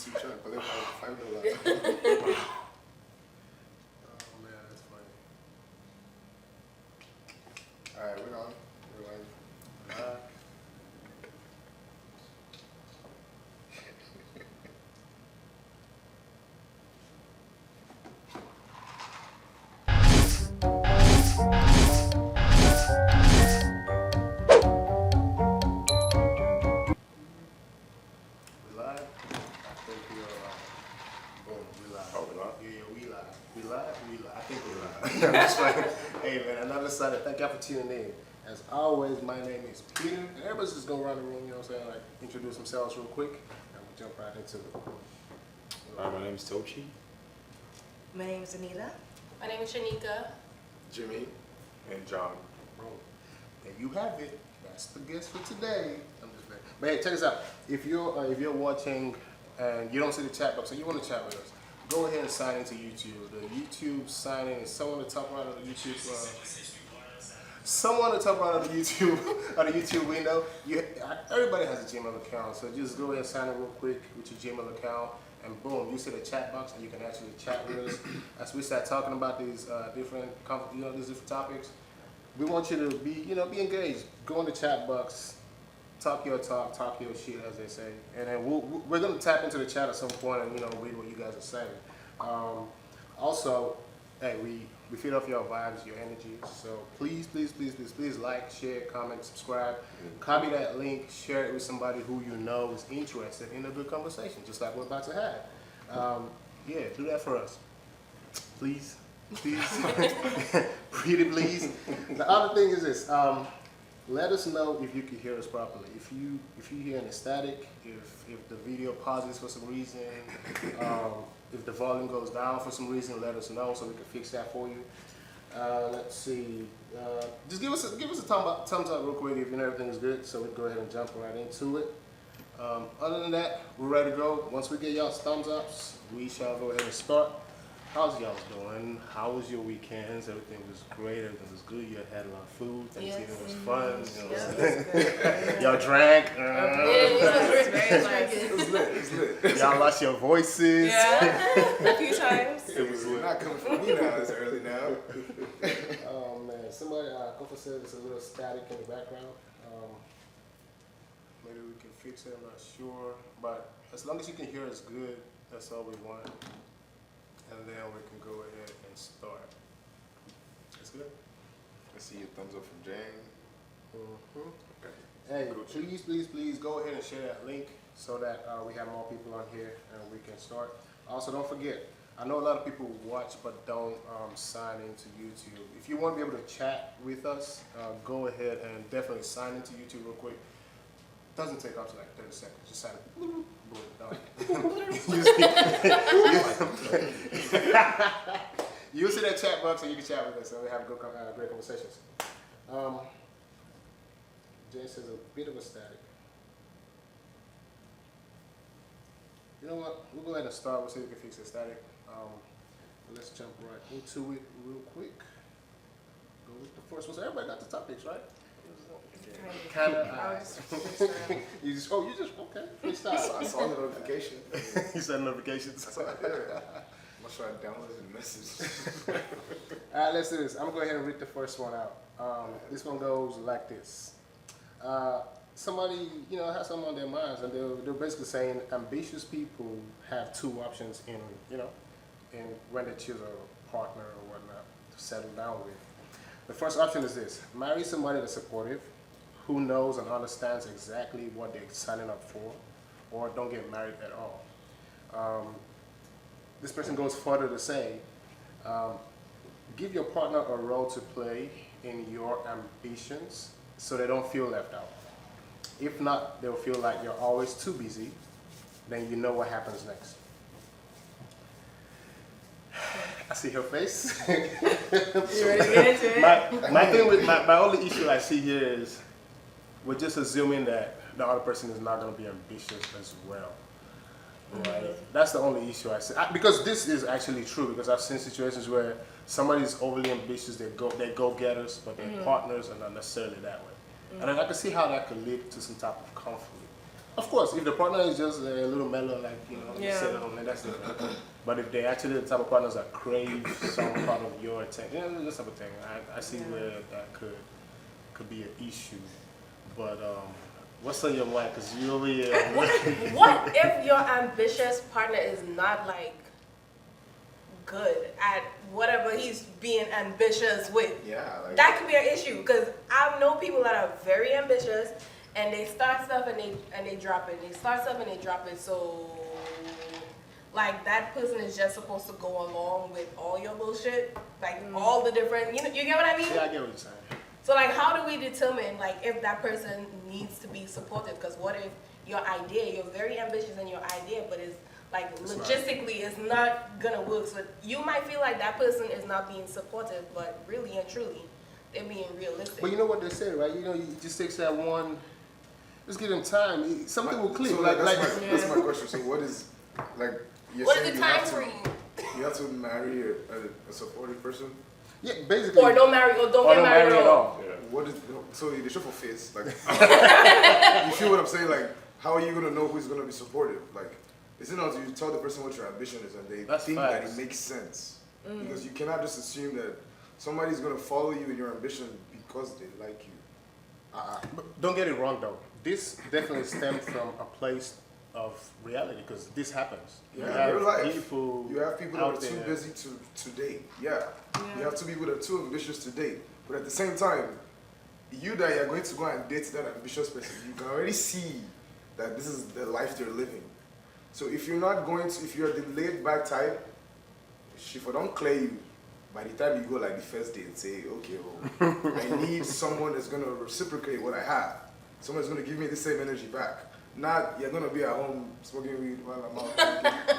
YouTube channel, but $5. Oh man, that's funny. All right, we're on. We're live. I'm just like, hey man, another Sunday. Thank y'all for tuning in. As always, my name is Peter, and everybody's just going around the room, you know what I'm saying, like introduce themselves real quick, and we'll jump right into it. My name is Tochi. My name is Anita. My name is Shanika. Jimmy. And John. Bro, there you have it. That's the guest for today. I'm just playing. But hey, check this out. If you're watching and you don't see the chat box, so you want to chat with us, go ahead and sign into YouTube. The YouTube sign in is somewhere on the top right of the YouTube. Somewhere on the top right of the YouTube, of the YouTube window. Everybody has a Gmail account, so just go ahead and sign in real quick with your Gmail account, and boom, you see the chat box, and you can actually chat with us as we start talking about these different topics. We want you to be engaged. Go in the chat box. Talk your talk, talk your shit, as they say, and then we're gonna tap into the chat at some point and read what you guys are saying. Also, hey, we feed off your vibes, your energy. So please like, share, comment, subscribe, copy that link, share it with somebody who you know is interested in a good conversation, just like we're about to have. Yeah, do that for us, please. Pretty please. The other thing is this. Let us know if you can hear us properly. If you hear any static, if the video pauses for some reason, if the volume goes down for some reason, let us know so we can fix that for you. Let's see. Just give us a thumbs up real quick if you know everything is good, so we can go ahead and jump right into it. Other than that, we're ready to go. Once we get y'all's thumbs ups, we shall go ahead and start. How's y'all doing? How was your weekends? Everything was great. Everything was good. You had a lot of food. Thanksgiving was fun. Y'all drank. It was lit. Y'all lost your voices. Yeah, a few times. It was not coming from me now. It's early now. Oh man, somebody, Kofa said there's a little static in the background. Maybe we can fix it. I'm not sure, but as long as you can hear us good, that's all we want. And then we can go ahead and start. That's good? I see your thumbs up from Jane. Okay. Hey, please go ahead and share that link so that we have more people on here and we can start. Also, don't forget, I know a lot of people watch but don't sign into YouTube. If you want to be able to chat with us, go ahead and definitely sign into YouTube real quick. Doesn't take up to like 30 seconds. Just sign it. Boom, done. You see that chat box and you can chat with us and we have great conversations. Jane says a bit of a static. You know what? We'll go ahead and start. We'll see if we can fix the static. Let's jump right into it real quick. Go with the first one. So everybody got the topics, right? Kind of. You just okay. Freestyle. I saw the notification. You said notifications. I'm not sure I downloaded the message. All right, let's do this. I'm gonna go ahead and read the first one out. This one goes like this. Somebody, has something on their minds, and they're basically saying ambitious people have two options in when they choose a partner or whatnot to settle down with. The first option is this: marry somebody that's supportive, who knows and understands exactly what they're signing up for, or don't get married at all. This person goes further to say, give your partner a role to play in your ambitions so they don't feel left out. If not, they'll feel like you're always too busy. Then you know what happens next. I see her face. You ready to get into it? My only issue I see here is we're just assuming that the other person is not going to be ambitious as well. Right? That's the only issue I see. Because this is actually true, because I've seen situations where somebody is overly ambitious, they're go-getters, but their partners are not necessarily that way. And I can see how that could lead to some type of conflict. Of course, if the partner is just a little mellow, like, you know, you Yeah. sit at home, then that's different. But if they're actually the type of partners that crave some part of your attention, you know, this type of thing, I see where that could be an issue. But what's on your mind? Because you over here. What if your ambitious partner is not like good at whatever he's being ambitious with? Yeah, like That could be an issue because I know people that are very ambitious and they start stuff and they drop it. They start stuff and they drop it. So like that person is just supposed to go along with all your bullshit, like all the different. You get what I mean? Yeah, I get what you're saying. So like, how do we determine like if that person needs to be supported? Because what if your idea, you're very ambitious in your idea, but it's like It's logistically it's not gonna work. So you might feel like that person is not being supportive, but really and truly, they're being realistic. But you know what they say, right? You know, you just takes that one. Just give them time. Something will click. So that's my question. So what is like? You're What is saying the you have time to- frame? You have to marry a supportive person. Yeah, basically. Or don't marry, or don't Or get don't married marry at all. Yeah. What is so they show for face like? You feel what I'm saying? Like, how are you gonna know who's gonna be supportive? Like, it's not until you tell the person what your ambition is and they That's think facts. that it makes sense. Because you cannot just assume that somebody's gonna follow you in your ambition because they like you. But don't get it wrong, though. This definitely stems from a place of reality because this happens. Yeah, you have real life. people. You have people that out are too there. busy to date. Yeah. You have two people that are too ambitious to date. But at the same time, you that you're going to go and date that ambitious person, you can already see that this is the life they're living. So if you're not going to, if you're the laid back type, if I don't clear you, by the time you go like the first day and say, okay, well, I need someone that's going to reciprocate what I have. Someone's going to give me the same energy back. Not, you're going to be at home smoking weed while I'm out.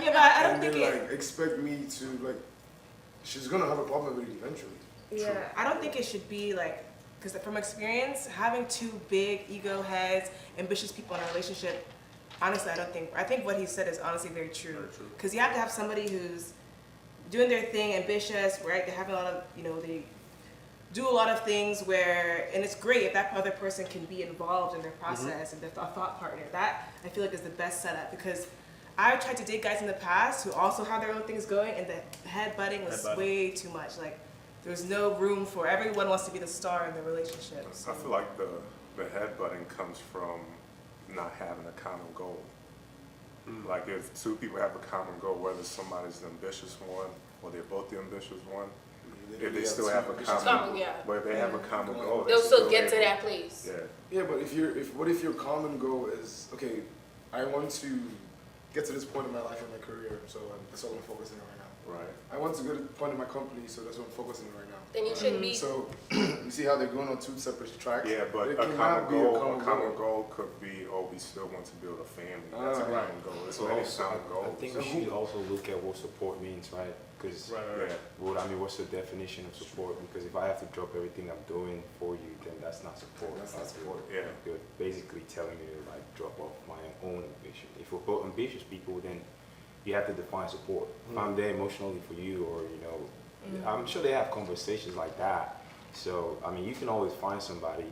Yeah, but I don't And think then it. like expect me to like, she's going to have a problem with it eventually. Yeah, I don't think it should be like, because from experience, having two big ego heads, ambitious people in a relationship, honestly, I think what he said is honestly very true. Because you have to have somebody who's doing their thing, ambitious, right? They have a lot of, they do a lot of things where, and it's great if that other person can be involved in their process and they're a thought partner. That, I feel like, is the best setup because I've tried to date guys in the past who also have their own things going and the headbutting was way too much. Like, there's no room for, everyone wants to be the star in the relationship. So. I feel like the headbutting comes from not having a common goal. Like if two people have a common goal, whether somebody's the ambitious one or they're both the ambitious one, if they still have a common, but if they have a common goal, They'll still get to able- that place. Yeah. Yeah, but what if your common goal is, okay, I want to get to this point in my life and my career, so that's what I'm focusing on right now. Right. I want to get to the point in my company, so that's what I'm focusing on right now. Then you should be. So you see how they're going on two separate tracks? Yeah, but It a cannot common be goal could be, oh, we still want to build a family. That's a common goal. It's So many also, common I goals. think we should also look at what support means, right? Because Yeah. what's the definition of support? Because if I have to drop everything I'm doing for you, then that's not support. That's not support. Yeah. You're basically telling me to like drop off my own ambition. If we're both ambitious people, then you have to define support. If I'm there emotionally for you, or I'm sure they have conversations like that. So I mean, you can always find somebody.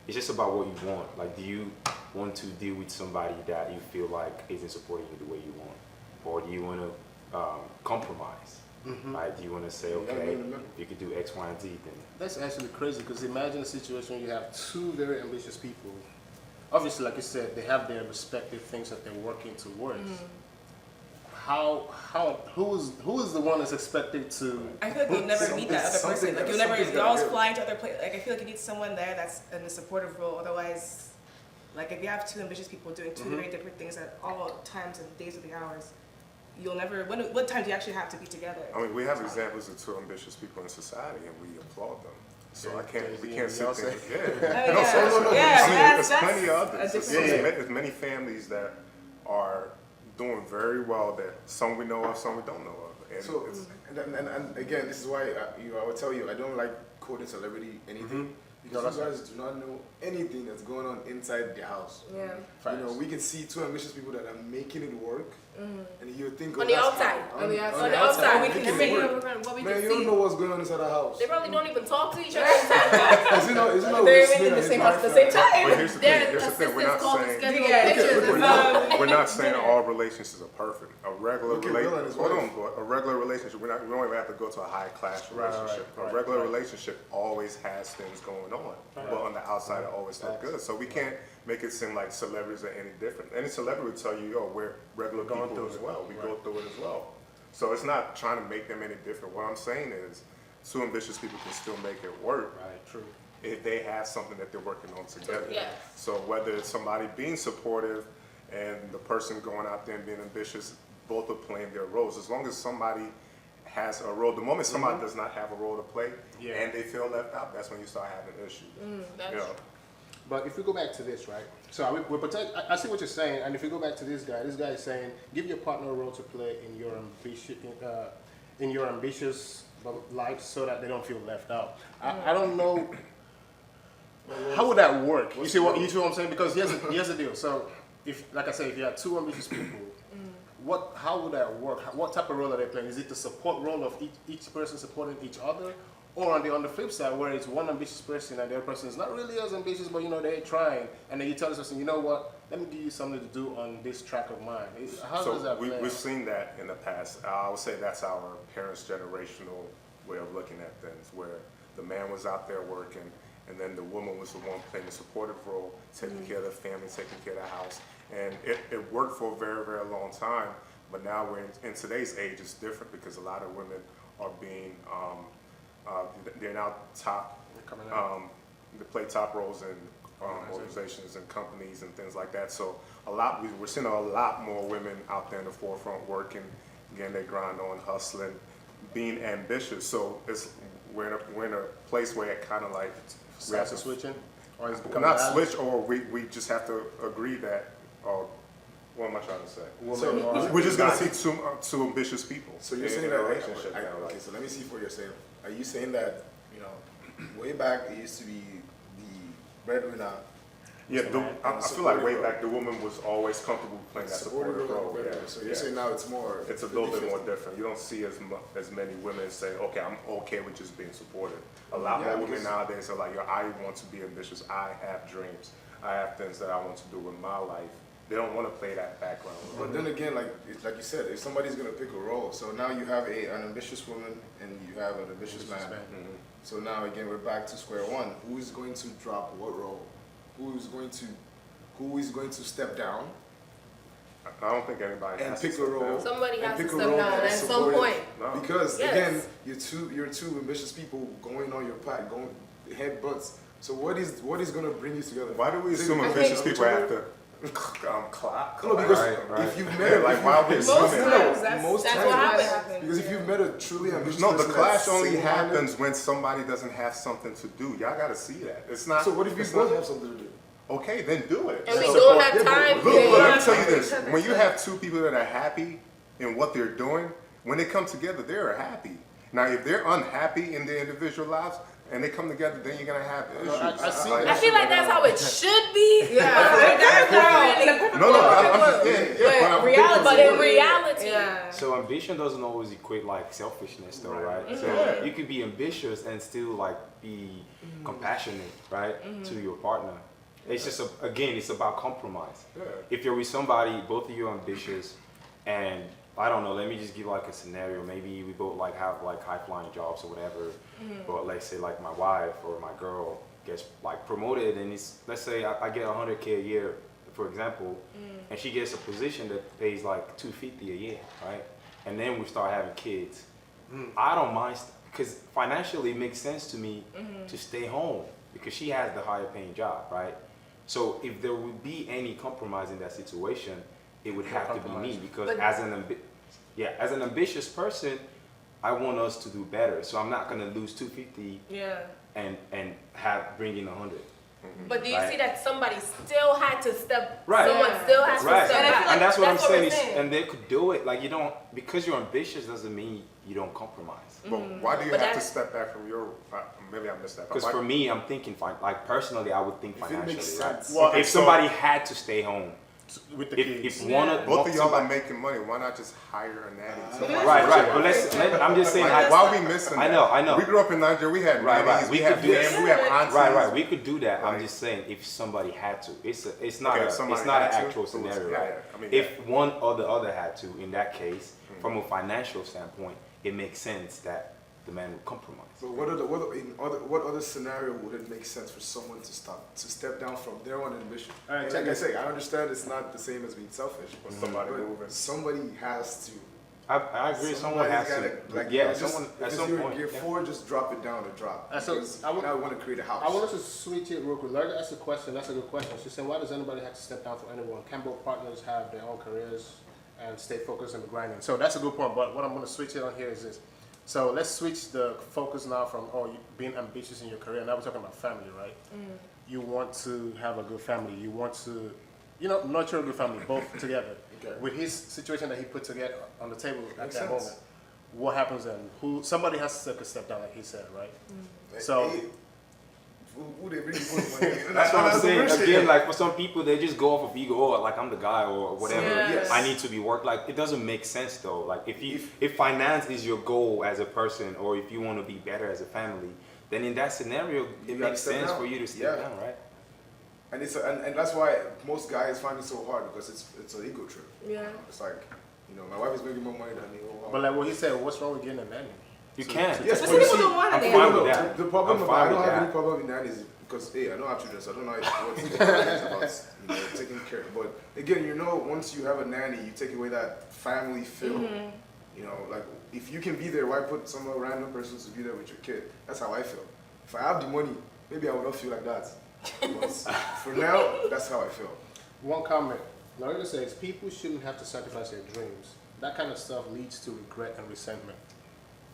It's just about what you want. Like, do you want to deal with somebody that you feel like isn't supporting you the way you want, or do you want to compromise? Like, do you want to say, okay, you could do X, Y, and Z, then That's actually crazy because imagine a situation where you have two very ambitious people. Obviously, like you said, they have their respective things that they're working towards. Who is the one that's expected to? I feel like you'll never meet that other person. Like, you'll always good. fly into other places. Like, I feel like you need someone there that's in a supportive role. Otherwise, like, if you have two ambitious people doing two very different things at all times and days of the hours, you'll never. What time do you actually have to be together? I mean, we have examples of two ambitious people in society, and we applaud them. So we can't sit Beyonce. there. I mean, No, that's there's plenty of a others. different. There's many families that are doing very well that some we know of, some we don't know of. And So, it's, and again, this is why I would tell you, I don't like quoting celebrity anything. Because you guys do not know anything that's going on inside their house. Yeah. You know, we can see two ambitious people that are making it work, and you think On the that's outside. how- On the outside. we making can it see work. What we Man, can you don't see. know what's going on inside the house. They probably don't even talk to each other inside Is it not They're Will even in Smith the and same his house at the wife same now? time. But here's the Their thing. assistants We're not call to saying. schedule Yeah. pictures. We're not saying all relationships are perfect. A regular Look at Will and relationship, his hold wife. on, boy. A regular relationship, we don't even have to go to a high class Right, relationship. right, A regular right. relationship always has things going on, but on the outside it always look Facts. good. So we can't make it seem like celebrities are any different. Any celebrity will tell you, yo, we're regular Going people through as it. well. We go Right. through it as well. So it's not trying to make them any different. What I'm saying is, two ambitious people can still make it work. Right, true. If they have something that they're working on together. Yes. So whether it's somebody being supportive and the person going out there and being ambitious, both are playing their roles. As long as somebody has a role, the moment somebody does not have a role to play Yeah. and they feel left out, that's when you start having issues. That's You know? true. But if we go back to this, right? So we protect. I see what you're saying, and if we go back to this guy is saying, give your partner a role to play in your ambitious life, so that they don't feel left out. I don't know. How would that work? You see what I'm saying? Because here's the deal. So if, like I say, if you have two ambitious people, how would that work? What type of role are they playing? Is it the support role of each person supporting each other? Or on the flip side, where it's one ambitious person and the other person is not really as ambitious, but they're trying, and then you tell this person, you know what, let me give you something to do on this track of mine. How does that play we've out? seen that in the past. I would say that's our parents' generational way of looking at things, where the man was out there working, and then the woman was the one playing the supportive role, taking care of the family, taking care of the house. And it worked for a very, very long time, but now we're in today's age, it's different because a lot of women are being, they're now top, Coming out. they play top roles in organizations and companies and things like that. So we're seeing a lot more women out there in the forefront working, getting their grind on, hustling, being ambitious. So we're in a place where it kind of like we have to switching, or it's becoming not balance? switch, or we just have to agree that. What am I trying to say? Woman or- We're just gonna see two ambitious people. So you're in saying a that, relationship now, okay, like- so let me see what you're saying. Are you saying that, way back it used to be the breadwinner? Yeah, I feel supportive like way role. back the woman was always comfortable playing that supportive role. Yeah, So yeah. you're saying now it's more. It's a little bit 50-50. more different. You don't see as many women say, okay, I'm okay with just being supportive. A lot Yeah, more women because- nowadays are like, yo, I want to be ambitious. I have dreams. I have things that I want to do with my life. They don't want to play that background role. But then again, like you said, if somebody's gonna pick a role, so now you have an ambitious woman and you have an ambitious man. Mhm. So now again, we're back to square one. Who is going to drop what role? Who is going to step down I don't think anybody and has pick to a step role? down. Somebody and has to pick a step role down that at is some supportive? point. No. Because Yes. again, you're two ambitious people going on your path, going head butts. So what is gonna bring you together? Why do we Is it assume because ambitious of each people have other? to clap? No, because Right. if you've met Like, why would we Most assume it? times, that's Most That's times. what what happens. Because if you've met a truly ambitious No, the person clash that's only single-minded- happens when somebody doesn't have something to do. Y'all got to see that. It's not. So what if you it's both not- have something to do? Okay, then do it. And we Support- don't have yeah, but time Look, for let me it. tell you this. When you have two people that are happy in what they're doing, when they come together, they're happy. Now, if they're unhappy in their individual lives and they come together, then you're gonna have issues. I see Like- that. I feel like that's how it should be. Yeah, No, I'm just yeah, reality- But in reality, Yeah. So ambition doesn't always equate like selfishness though, right? So Yeah. you could be ambitious and still like be compassionate, right, to your partner. It's just, again, it's about compromise. Yeah. If you're with somebody, both of you are ambitious, and I don't know, let me just give like a scenario. Maybe we both like have like high flying jobs or whatever, but let's say like my wife or my girl gets like promoted and let's say I get 100K a year, for example, and she gets a position that pays like $250 a year, right? And then we start having kids. I don't mind because financially it makes sense to me to stay home because she has the higher paying job, right? So if there would be any compromise in that situation, it would have to be me because But- as an ambitious person, I want us to do better. So I'm not gonna lose 250 Yeah. and bring in 100. but do you Right. see that somebody still had to step? Right. Someone Yeah. still has Right, to step And I back. feel like and that's what I'm we're saying. saying. And they could do it. Like you don't, because you're ambitious doesn't mean you don't compromise. But why do you But have to that's- step back from your? Maybe I missed that. Because Why- for me, I'm thinking like personally, I would think If it financially. makes Right? sense. Well, If somebody had to stay home, with the kids. If one of Both of y'all somebody- are making money. Why not just hire a nanny? right. But I'm just saying. Like, why are we missing that? I know. We grew up in Nigeria. We had Right. nannies. We We could have do that. them. We have aunties. Right. We could do that. I'm Like- just saying, if somebody had to, it's not Okay, a, if somebody it's not an had to, actual so it's- scenario, yeah, right? yeah. I mean, If yeah. one or the other had to, in that case, from a financial standpoint, it makes sense that the man would compromise. So what other scenario would it make sense for someone to step down from their own ambition? All right, And check like I this. say, I understand it's not the same as being selfish, Or somebody moving. but somebody has to. I agree. Someone has Somebody's to. gotta, like, Yeah. just, Someone at because some you're point. in gear yeah. 4, just drop it down a drop. So, Because I would- now I want to create a house. I wanted to switch it real quick. Larry asked a question. That's a good question. She said, why does anybody have to step down for anyone? Can both partners have their own careers and stay focused on the grinding? So that's a good point. But what I'm going to switch it on here is this. So let's switch the focus now from you being ambitious in your career. Now we're talking about family, right? You want to have a good family. You want to, nurture a good family, both together. Okay. With his situation that he put together on the table at Makes that sense. moment, what happens then? Somebody has to take a step down, like he said, right? Like, So- hey, who they really put money in? That's what I'm the saying. real shit. Again, like for some people, they just go off of ego, or like I'm the guy, or whatever. Yes. I need to be worked. Like it doesn't make sense though. Like if finance is your goal as a person, or if you want to be better as a family, then in that scenario, You it gotta makes step sense down. for you to step Yeah. down, right? And and that's why most guys find it so hard, because it's an ego trip. Yeah. It's like, my wife is making more money than me. Oh, But like what he said, what's wrong with getting a nanny? You can. Yes, But but some you people see, don't want I'm to. fine no, with that. the problem I'm about, fine I don't with have any that. problem with nannies because, hey, I don't have children, so I don't know what it's about, taking care. But again, once you have a nanny, you take away that family feel. Like if you can be there, why put some random person to be there with your kid? That's how I feel. If I have the money, maybe I would not feel like that. But for now, that's how I feel. One comment. Loretta says people shouldn't have to sacrifice their dreams. That kind of stuff leads to regret and resentment.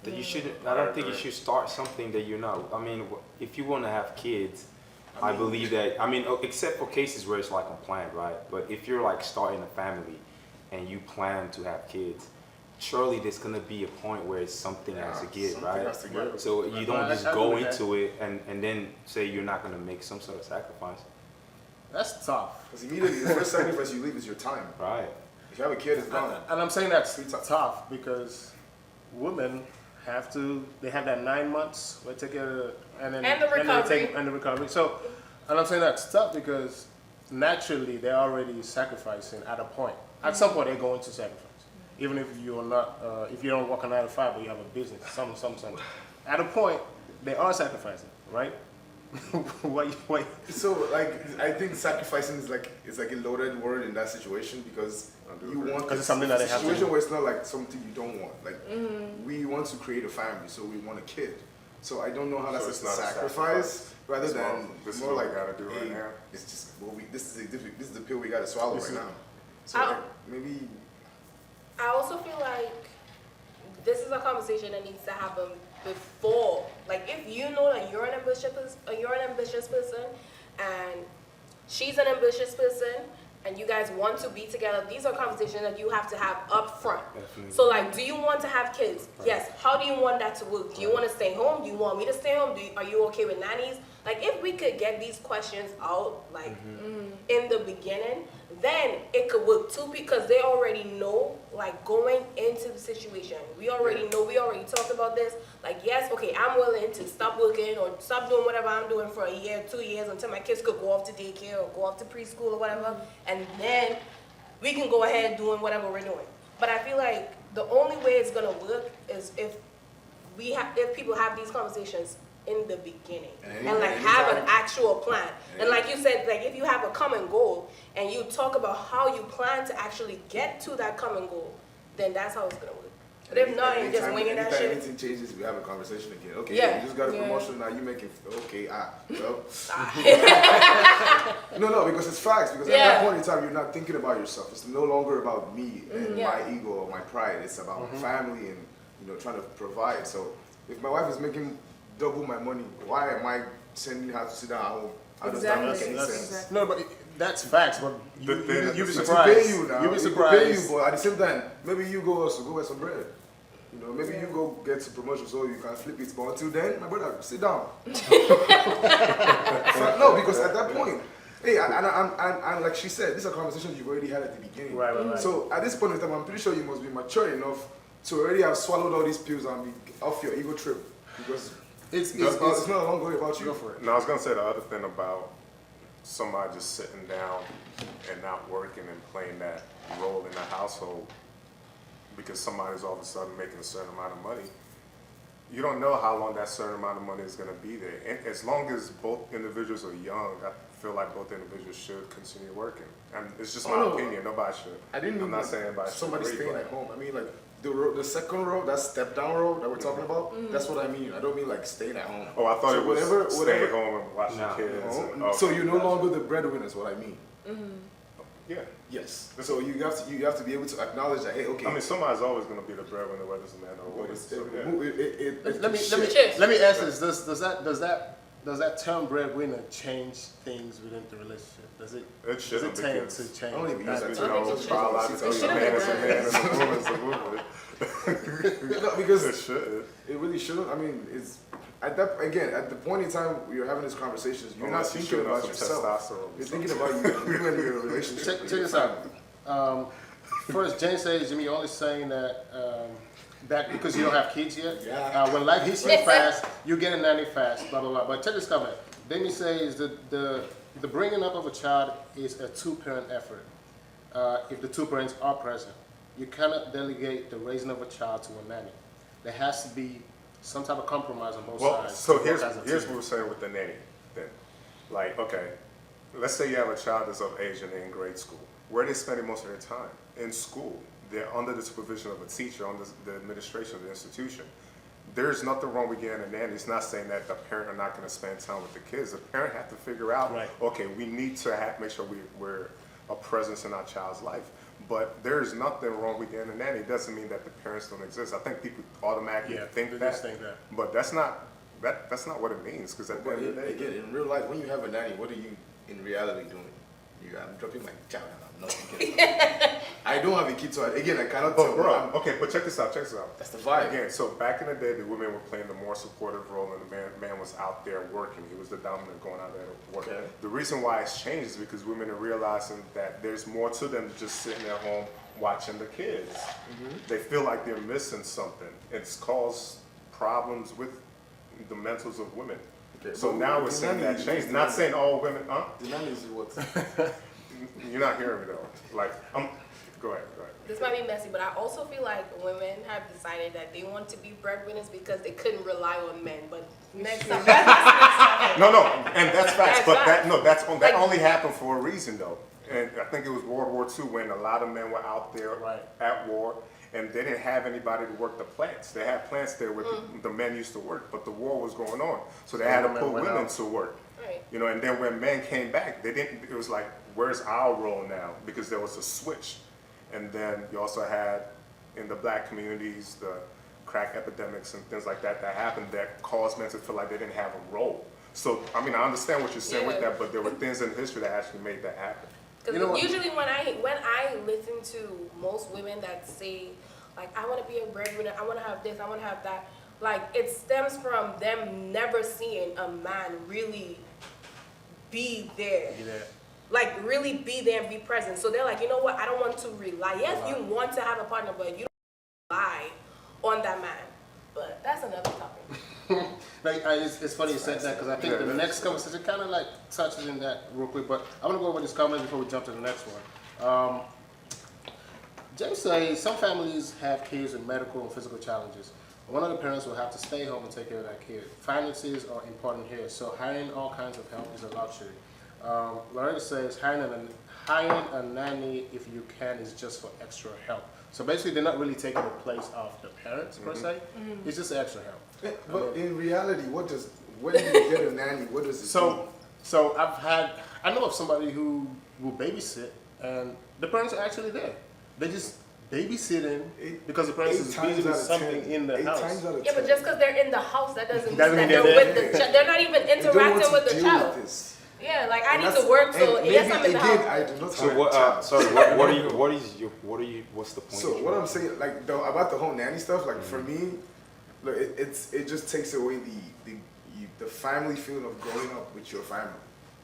That you shouldn't. I don't think you should start something that you're not. I mean, if you want to have kids, I believe that. I mean, except for cases where it's like unplanned, right? But if you're like starting a family and you plan to have kids, surely there's gonna be a point where it's something has to give, Something right? has to give. So you don't Right, just I go agree with into it and then say you're not gonna make some sort of sacrifice, That's tough. Because immediately, the first sacrifice you leave is your time. right? If you have a kid, it's gone. And I'm saying that's Pretty tough. tough because women they have that 9 months where they take care and then And the recovery. and the recovery. So, and I'm saying that's tough because naturally they're already sacrificing at a point. At some point they're going to sacrifice. Even if you're not, if you don't work a 9 to 5, but you have a business, something. At a point, they are sacrificing, right? Why? So, like, I think sacrificing is like a loaded word in that situation because you want 'Cause it's something that they have to situation do. where it's not like something you don't want. Like, we want to create a family, so we want a kid. So I don't know how that's it's a not a sacrifice, sacrifice. rather It's than this is more what like we gotta do right hey, now. It's just this is the pill we gotta swallow right now. So I'll- like, maybe I also feel like this is a conversation that needs to happen before. Like, if you know that you're an ambitious person, and she's an ambitious person, and you guys want to be together, these are conversations that you have to have up front. Definitely. So, like, do you want to have kids? Yes. How do you want that to work? Do you want to stay home? Do you want me to stay home? Are you okay with nannies? Like, if we could get these questions out, like, in the beginning, then it could work too, because they already know, like, going into the situation. We already know, we already talked about this. Like, yes, okay, I'm willing to stop working or stop doing whatever I'm doing for a year, 2 years, until my kids could go off to daycare or go off to preschool or whatever. And then we can go ahead doing whatever we're doing. But I feel like the only way it's gonna work is if people have these conversations in the beginning and like have an actual plan. And like you said, like if you have a common goal and you talk about how you plan to actually get to that common goal, then that's how it's gonna work. But if not, you're just winging that anytime shit. anything changes, we have a conversation again. Okay, Yeah. you just got a Yeah. promotion now. You making okay? No, because it's facts. Because at Yeah. that point in time, you're not thinking about yourself. It's no longer about me and Yeah. my ego or my pride. It's about family and trying to provide. So if my wife is making double my money, why am I sending her to sit down at home? How does that make any That's- sense? No, but that's facts. But you'd be To pay surprised. you now, You'd be to pay you, surprised. but at the same time, maybe you go also go get some bread. Maybe you go get some promotion so you can flip it. But until then, my brother, sit down. So, no, because at that point, Hey, and like she said, these are conversations you've already had at the beginning. Right. So at this point in time, I'm pretty sure you must be mature enough to already have swallowed all these pills and be off your ego trip, because It's it's not a long way about you. go for it. No, I was gonna say the other thing about somebody just sitting down and not working and playing that role in the household because somebody's all of a sudden making a certain amount of money. You don't know how long that certain amount of money is gonna be there. And as long as both individuals are young, I feel like both individuals should continue working. And it's just my opinion. Nobody should. I didn't mean I'm not saying anybody should. somebody agree, staying but- at home. I mean like the second row, that step down row that we're talking about. That's what I mean. I don't mean like staying at home. Oh, I thought So it was whatever- stay home and watch Nah. the kids. No. and- So okay, you're no gotcha. longer the breadwinner is what I mean. Yeah. Yes. So you have to be able to acknowledge that, hey, okay. I mean, somebody's always gonna be the breadwinner, whether it's a man or a woman. So, yeah. Let me ask this. Does that term breadwinner change things within the relationship? Does it Shouldn't tend because to change? I don't even use that you term. know, It biologically, shouldn't a man is a man and a woman is a woman. No, because It should. it really shouldn't. I mean, it's at the point in time you're having these conversations, you're not Unless you thinking shoot about off some yourself. testosterone or You're something. thinking about you and your relationship. Check with this your out. First, Jane says, Jimmy, you're only saying that that because you don't have kids yet. Yeah. When life hits you fast, you get a nanny fast, blah, blah, blah. But check this comment. Demi says that the bringing up of a child is a two-parent effort. If the two parents are present, you cannot delegate the raising of a child to a nanny. There has to be some type of compromise on both Well, sides. so to here's work as a what team. we're saying with the nanny then. Like, okay, let's say you have a child that's of age and they're in grade school. Where are they spending most of their time? In school. They're under the supervision of a teacher, under the administration of the institution. There's nothing wrong with getting a nanny. It's not saying that the parent are not going to spend time with the kids. The parent have to figure out, Right. okay, we need to make sure we're a presence in our child's life. But there's nothing wrong with getting a nanny. It doesn't mean that the parents don't exist. I think people automatically think they that, just think that. but that's not what it means. Because at the But end of the day, again, in real life, when you have a nanny, what are you in reality doing? I'm dropping my child. I'm not thinking. I don't have a kid, so I cannot but tell. bro, I'm- okay, but check this out. That's the vibe. Again, so back in the day, the women were playing the more supportive role, and the man was out there working. He was the dominant going out there to work. Okay. The reason why it's changed is because women are realizing that there's more to them than just sitting at home watching the kids. They feel like they're missing something. It's caused problems with the mentals of women. Okay, So but now the we're saying nanny that is changed. the Not nanny. saying all women, The nanny is what? You're not hearing me though. Like, go ahead. This might be messy, but I also feel like women have decided that they want to be breadwinners because they couldn't rely on men. But next time, that's next topic. No, and that's facts. That's But facts. that Like- only happened for a reason though. And I think it was World War II when a lot of men were out there Right. at war, and they didn't have anybody to work the plants. They had plants there where the men used to work, but the war was going on, so they had to women put went women out. to work. Right. You know, and then when men came back, they didn't. It was like, where's our role now? Because there was a switch, and then you also had in the black communities the crack epidemics and things like that happened that caused men to feel like they didn't have a role. So I mean, I understand what you're saying with Yeah. that, but there were things in history that actually made that happen. Because You know what? usually when I listen to most women that say, like, I want to be a breadwinner, I want to have this, I want to have that, like, it stems from them never seeing a man really be there. Be there. Like, really be there and be present. So they're like, you know what, I don't want to rely. Yes, you want to have a partner, but you don't rely on that man. But that's another topic. Like, it's funny you said that because I think the next conversation kind of like touches in that real quick. But I want to go over this comment before we jump to the next one. James says some families have kids with medical and physical challenges. One of the parents will have to stay home and take care of that kid. Finances are important here, so hiring all kinds of help is a luxury. Loretta says hiring a nanny if you can is just for extra help. So basically, they're not really taking the place of the parents per se. It's just extra help. But in reality, when you get a nanny, what does it do? So I know of somebody who will babysit, and the parents are actually there. They just babysitting because the parents is busy with something in the house. Yeah, but just because they're in the house, that doesn't mean Doesn't that mean they're they're with the child. They're not even interacting with the child. Yeah, like I need to work, so yes, I'm in the house. I do not So have what? a child. Sorry. What's the point? So what I'm saying, like about the whole nanny stuff, like for me, look, it just takes away the family feeling of growing up with your family.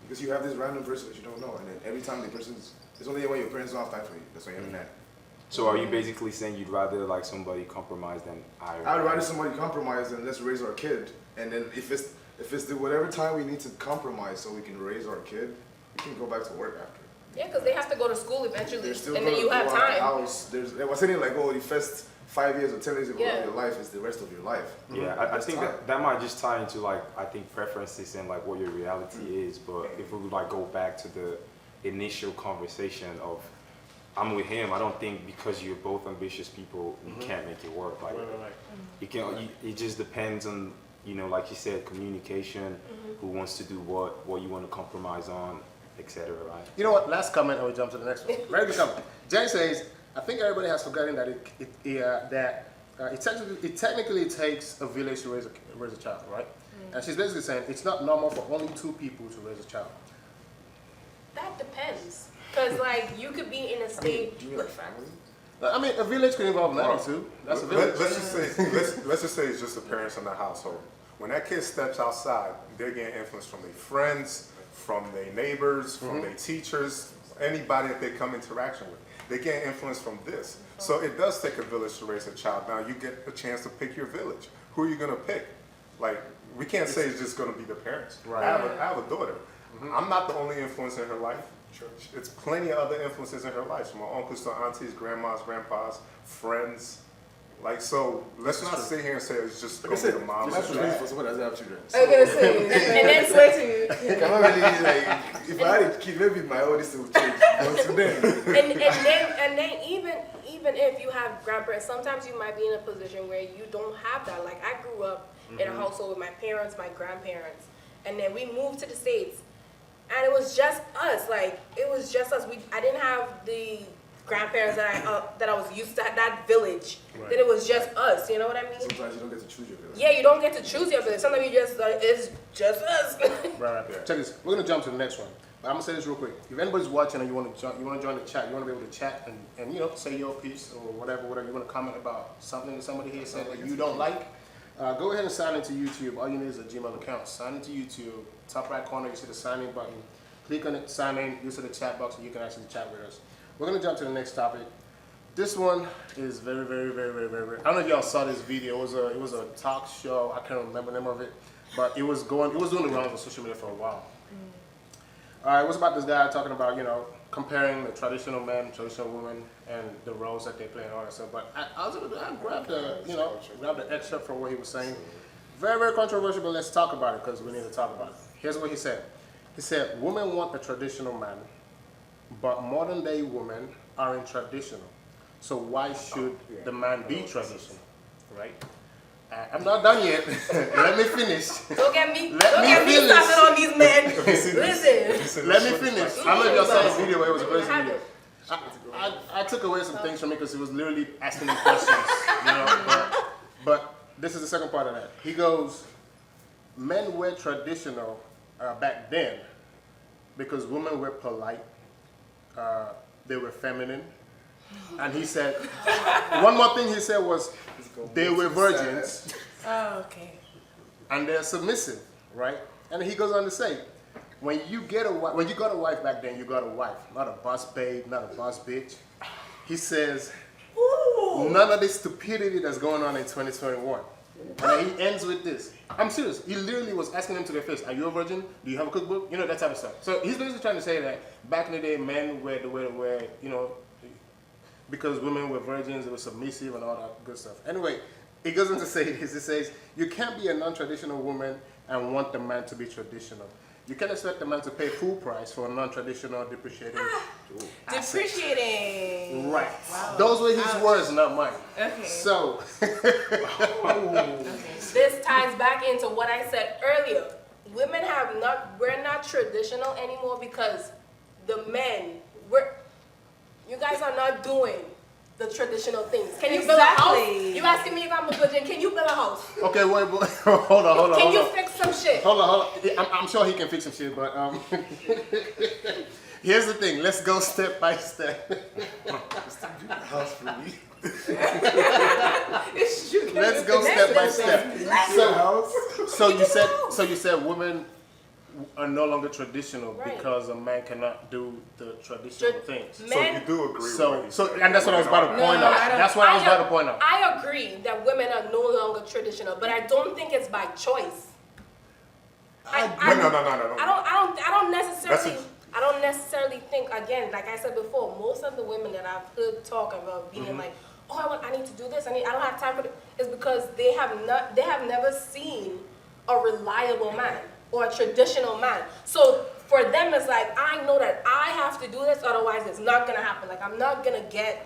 Because you have this random person that you don't know, and then every time it's only when your parents don't have time for you. That's when you're mad. So are you basically saying you'd rather like somebody compromise than I'd rather somebody compromise than let's raise our kid. And then if it's the whatever time we need to compromise so we can raise our kid, we can go back to work after. Yeah, because they have to go to school eventually, They're still and gonna then you go have out of the time. house. They were saying like, oh, the first 5 years or 10 years of Yeah. your life is the rest of your life. Yeah, I think that might just tie into like I think preferences and like what your reality is. But if we would like go back to the initial conversation of I'm with him, I don't think because you're both ambitious people you can't make it work. Like you can, it just depends on like you said, communication, who wants to do what you want to compromise on, etc. Right? You know what? Last comment, and we jump to the next one. Very good comment. Jay says, I think everybody has forgotten that it technically takes a village to raise a child, right? And she's basically saying it's not normal for only 2 people to raise a child. That depends. Because, like, you could be in a state. Do you mean like family? I mean, a village can involve 92. That's a village. Let's just say it's just the parents in the household. When that kid steps outside, they're getting influence from their friends, from their neighbors, from their teachers, anybody that they come interaction with. They get influence from this. So it does take a village to raise a child. Now you get a chance to pick your village. Who are you going to pick? Like, we can't say it's just going to be the parents. Right. I have a daughter. I'm not the only influence in her life. It's plenty of other influences in her life, from my uncles to aunties, grandmas, grandpas, friends. Like, so let's not sit here and say it's just Like I said, the mom. it's not for someone that doesn't have children. I was gonna say, and then swear to you. I cannot really like, if I had a kid, maybe my oldest will change. But to them, and then even if you have grandparents, sometimes you might be in a position where you don't have that. Like, I grew up in a household with my parents, my grandparents, and then we moved to the States, and it was just us. Like, it was just us. I didn't have the grandparents that I was used to, that village. Right. Then it was just us. You know what I mean? sometimes you don't get to choose your village. Yeah, you don't get to choose your village. Sometimes you just it's just us. Right. Check this. We're gonna jump to the next one. But I'm gonna say this real quick. If anybody's watching and you want to join the chat, you want to be able to chat and say your piece or whatever you want to comment about something that somebody here said that you don't like. Go ahead and sign into YouTube. All you need is a Gmail account. Sign into YouTube. Top right corner, you see the sign in button. Click on it, sign in. You see the chat box, and you can actually chat with us. We're gonna jump to the next topic. This one is very, very, very, very, very, very. I don't know if y'all saw this video. It was a talk show. I can't remember the name of it, but it was doing the rounds on social media for a while. All right, it was about this guy talking about comparing the traditional man, traditional woman, and the roles that they play and all that stuff. But I grabbed the excerpt from what he was saying. Very, very controversial, but let's talk about it because we need to talk about it. Here's what he said. He said, women want a traditional man, but modern day women aren't traditional. So why should the man be traditional, right? I'm not done yet. Let me finish. Don't get me finish. started on these men. Listen. Let me finish. I don't know if y'all saw this video. It was a great video. I took away some things from it because he was literally asking me questions, But this is the second part of that. He goes, men were traditional back then because women were polite. They were feminine. And he said, one more thing he said was, they were virgins. Oh, okay. And they're submissive, right? And he goes on to say, when you got a wife back then, you got a wife, not a boss babe, not a boss bitch. He says, none of this stupidity that's going on in 2021. And he ends with this. I'm serious. He literally was asking them to their face, are you a virgin? Do you have a cookbook? That type of stuff. So he's basically trying to say that back in the day, men were the way they were, because women were virgins, they were submissive and all that good stuff. Anyway, he goes on to say this. He says, you can't be a non-traditional woman and want the man to be traditional. You can't expect the man to pay full price for a non-traditional, depreciating asset. Depreciating. Right. Wow. Those were his words, not mine. Okay. So, This ties back into what I said earlier. We're not traditional anymore because the men, you guys are not doing the traditional things. Can you build a house? You asking me if I'm a virgin? Can you build a house? okay, wait, hold on. Can you fix some shit? Hold on. I'm sure he can fix some shit, but here's the thing. Let's go step by step. House for me. Let's go step by step. So you said women are no longer traditional Right. because a man cannot do the traditional things. So Men- you do agree with So, what he's so, saying. and that's what I was about to No, point no, out. I don't- That's what I was about to point out. I agree that women are no longer traditional, but I don't think it's by choice. No. I don't necessarily. That's I don't necessarily think, again, like I said before, most of the women that I've heard talk about being like, oh, I need to do this. I don't have time for it. Is because they have never seen a reliable man or a traditional man. So for them, it's like, I know that I have to do this, otherwise it's not gonna happen. Like I'm not gonna get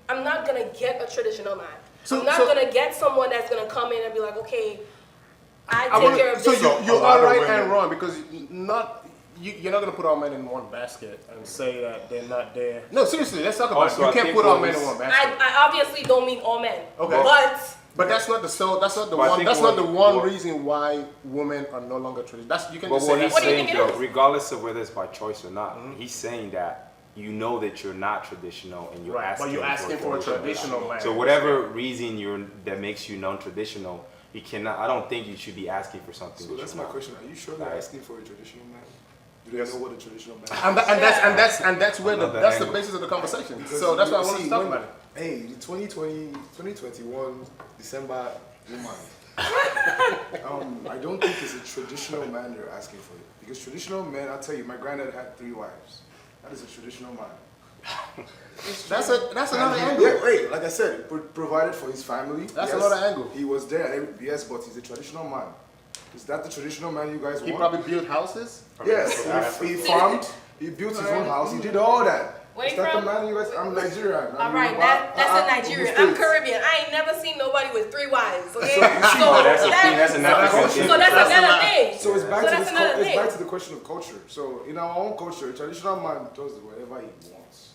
a traditional man. I'm not gonna get someone that's gonna come in and be like, okay, I take care of So this. you a lot are of right women- and wrong because you're not gonna put all men in one basket and say that they're not there. No, seriously, let's talk about Also, it. You I can't think put all what men in was- one basket. I obviously don't mean all men. Okay. But But that's not the so. That's not the But I one. think That's not the one what- reason why women are no longer traditional. That's you can But just what say he's that's do you saying, think it though, is? regardless of whether it's by choice or not, he's saying that you know that you're not traditional and you're right. asking, But you're asking for a traditional man. So whatever reason that makes you non-traditional, you cannot. I don't think you should be asking for something. So that that's you're my not. question. Are you sure they're Right. asking for a traditional man? Do they know what a traditional man is? And that's where Another that's the angle. basis of the conversation. Because So that's why I you wanted see, to talk when- about it. Hey, the 2021 December woman. I don't think it's a traditional man they're asking for. Because traditional men, I'll tell you, my granddad had 3 wives. That is a traditional man. That's another And angle. Yeah, wait, like I said, provided for his family. That's yes, another angle. He was there, yes, but he's a traditional man. Is that the traditional man you guys He want? probably built houses. Yes, he farmed, he built his own house, he did all that. Where Is you that from? the man you guys? I'm Nigerian. all right, that's a Nigerian. I'm Caribbean. I ain't never seen nobody with 3 wives. Okay, so That's a thing. That's an African thing. So that's another thing. So it's back So to that's this. another It's thing. back to the question of culture. So in our own culture, a traditional man does whatever he wants.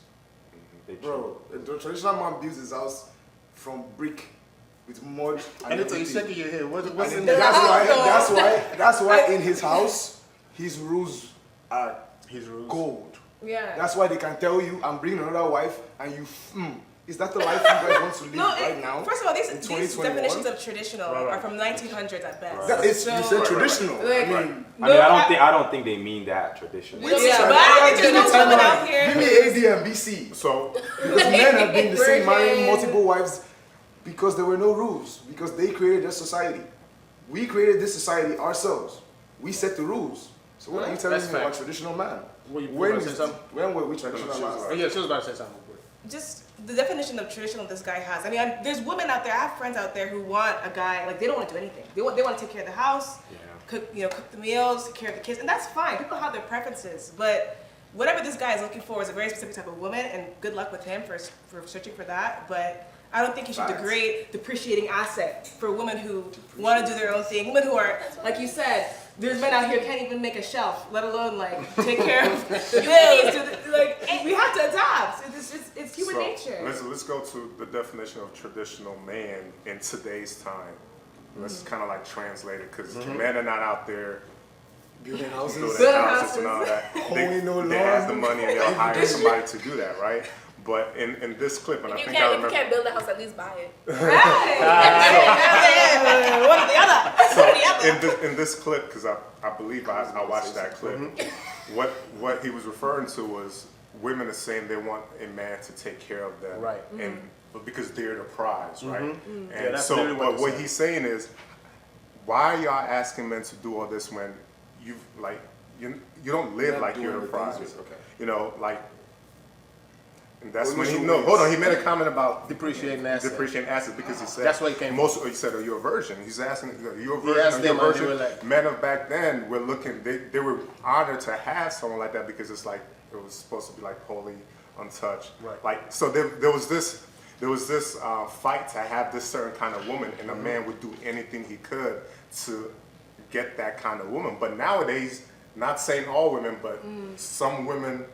Bro, the traditional man builds his house from brick with mud and And it's everything. shaking your head. What's And in then there? that's why in his house, his rules are His rules. gold. Yeah. That's why they can tell you, I'm bringing another wife, and you, is that the life you guys want to live right now? First of all, these in definitions 2021? of traditional are from 1900s at best. That is, you said So- traditional. Like- I mean, I don't think they mean that traditional. which Yeah, side? but I think Give me there's no women timeline. out here. Give me AD and BC. So Because men have been the same, marrying Virgin. multiple wives because there were no rules, because they created their society. We created this society ourselves. We set the rules. So what are you telling That's me about fact. traditional man? Were you When, about to say something? when were we traditional No, man? Oh, yeah, she was about to say something. Just the definition of traditional this guy has. I mean, there's women out there. I have friends out there who want a guy like they don't want to do anything. They want to take care of the house, cook the meals, take care of the kids, and that's fine. People have their preferences, but whatever this guy is looking for is a very specific type of woman, and good luck with him for searching for that. But I don't think he should Facts. degrade depreciating asset for women who want to do their own thing. Women who are, like you said, there's men out here who can't even make a shelf, let alone like take care of the bills. Like we have to adapt. It's human so nature. let's go to the definition of traditional man in today's time. Let's kind of like translate it because men are not out there Building houses. building houses and all that. Hoeing no They have lawn. the money and they'll hire somebody to do that, right? But in this clip, and I If you think I can't remember. build a house, at least buy it. One or the other. So in this clip, because I believe I watched that clip, what he was referring to was women are saying they want a man to take care of them, Right. And but because they're the prize, right? Yeah, And that's so, literally what but he's what saying. he's saying is, why are y'all asking men to do all this when you don't live Not like doing you're the the things prize? okay. You know, like. And that's What when was he your no. ways? Hold on, he made a comment about Depreciating assets. depreciating assets because he said That's where he came most. He said, "Are you a virgin?" He's asking, "Are you a He virgin? asked Are you a them and they virgin?" were like- Men of back then were looking. They were honored to have someone like that because it's like it was supposed to be like holy, untouched. Right. Like so, there was this fight to have this certain kind of woman, and a man would do anything he could to get that kind of woman. But nowadays, not saying all women, but some women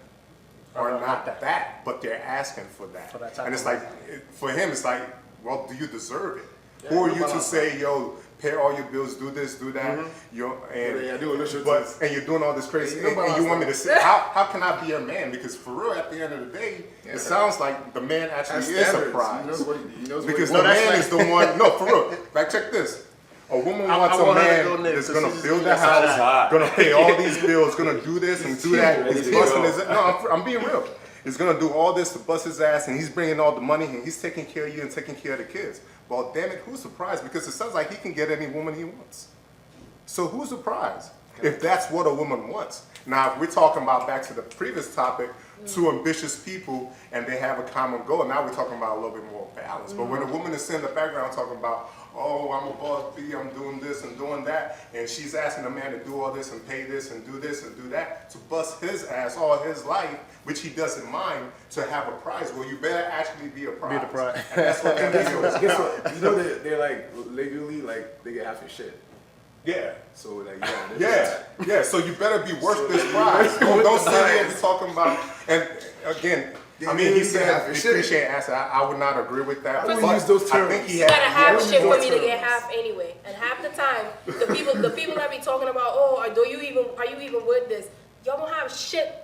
are not that, but they're asking for that. For that type And it's of like, for him, it's like, well, do you deserve it? Yeah, Who are you you to balance say, yo, pay all your bills, do this, do that, Yeah, do a little but shit. and you're doing all this crazy, Yeah, you and you balance want me to say, how can I be a man? Because for real, at the end of the day, it sounds like the man actually Has is a standards. prize. He knows what he Because wants. the man is the one. No, for real. Like, check this. A woman I wants a want her to man go next, that's so gonna she's build the just house, hot. gonna pay all these bills, gonna do this and do that. Ready He's to busting go. his. No, I'm being real. He's gonna do all this to bust his ass, and he's bringing all the money, and he's taking care of you and taking care of the kids. Well, damn it, who's surprised? Because it sounds like he can get any woman he wants. So who's surprised if that's what a woman wants? Now, if we're talking about back to the previous topic, two ambitious people and they have a common goal. Now we're talking about a little bit more balance. But when a woman is sitting in the background talking about, oh, I'm a boss B, I'm doing this and doing that, and she's asking a man to do all this and pay this and do that to bust his ass all his life, which he doesn't mind, to have a prize. Well, you better actually be a prize. Be the prize. And that's what that is. Guess what? You know they're like legally like they get half your shit. Yeah. So like Yeah. So you better be worth this prize. Don't sit here and be talking about. And again, I mean, he said appreciate answer. I would not agree with that. I wouldn't but use those I terms. think he You gotta have has shit for more me to get terms. half anyway. And half the time, the people that be talking about, oh, are you even worth this? Y'all don't have shit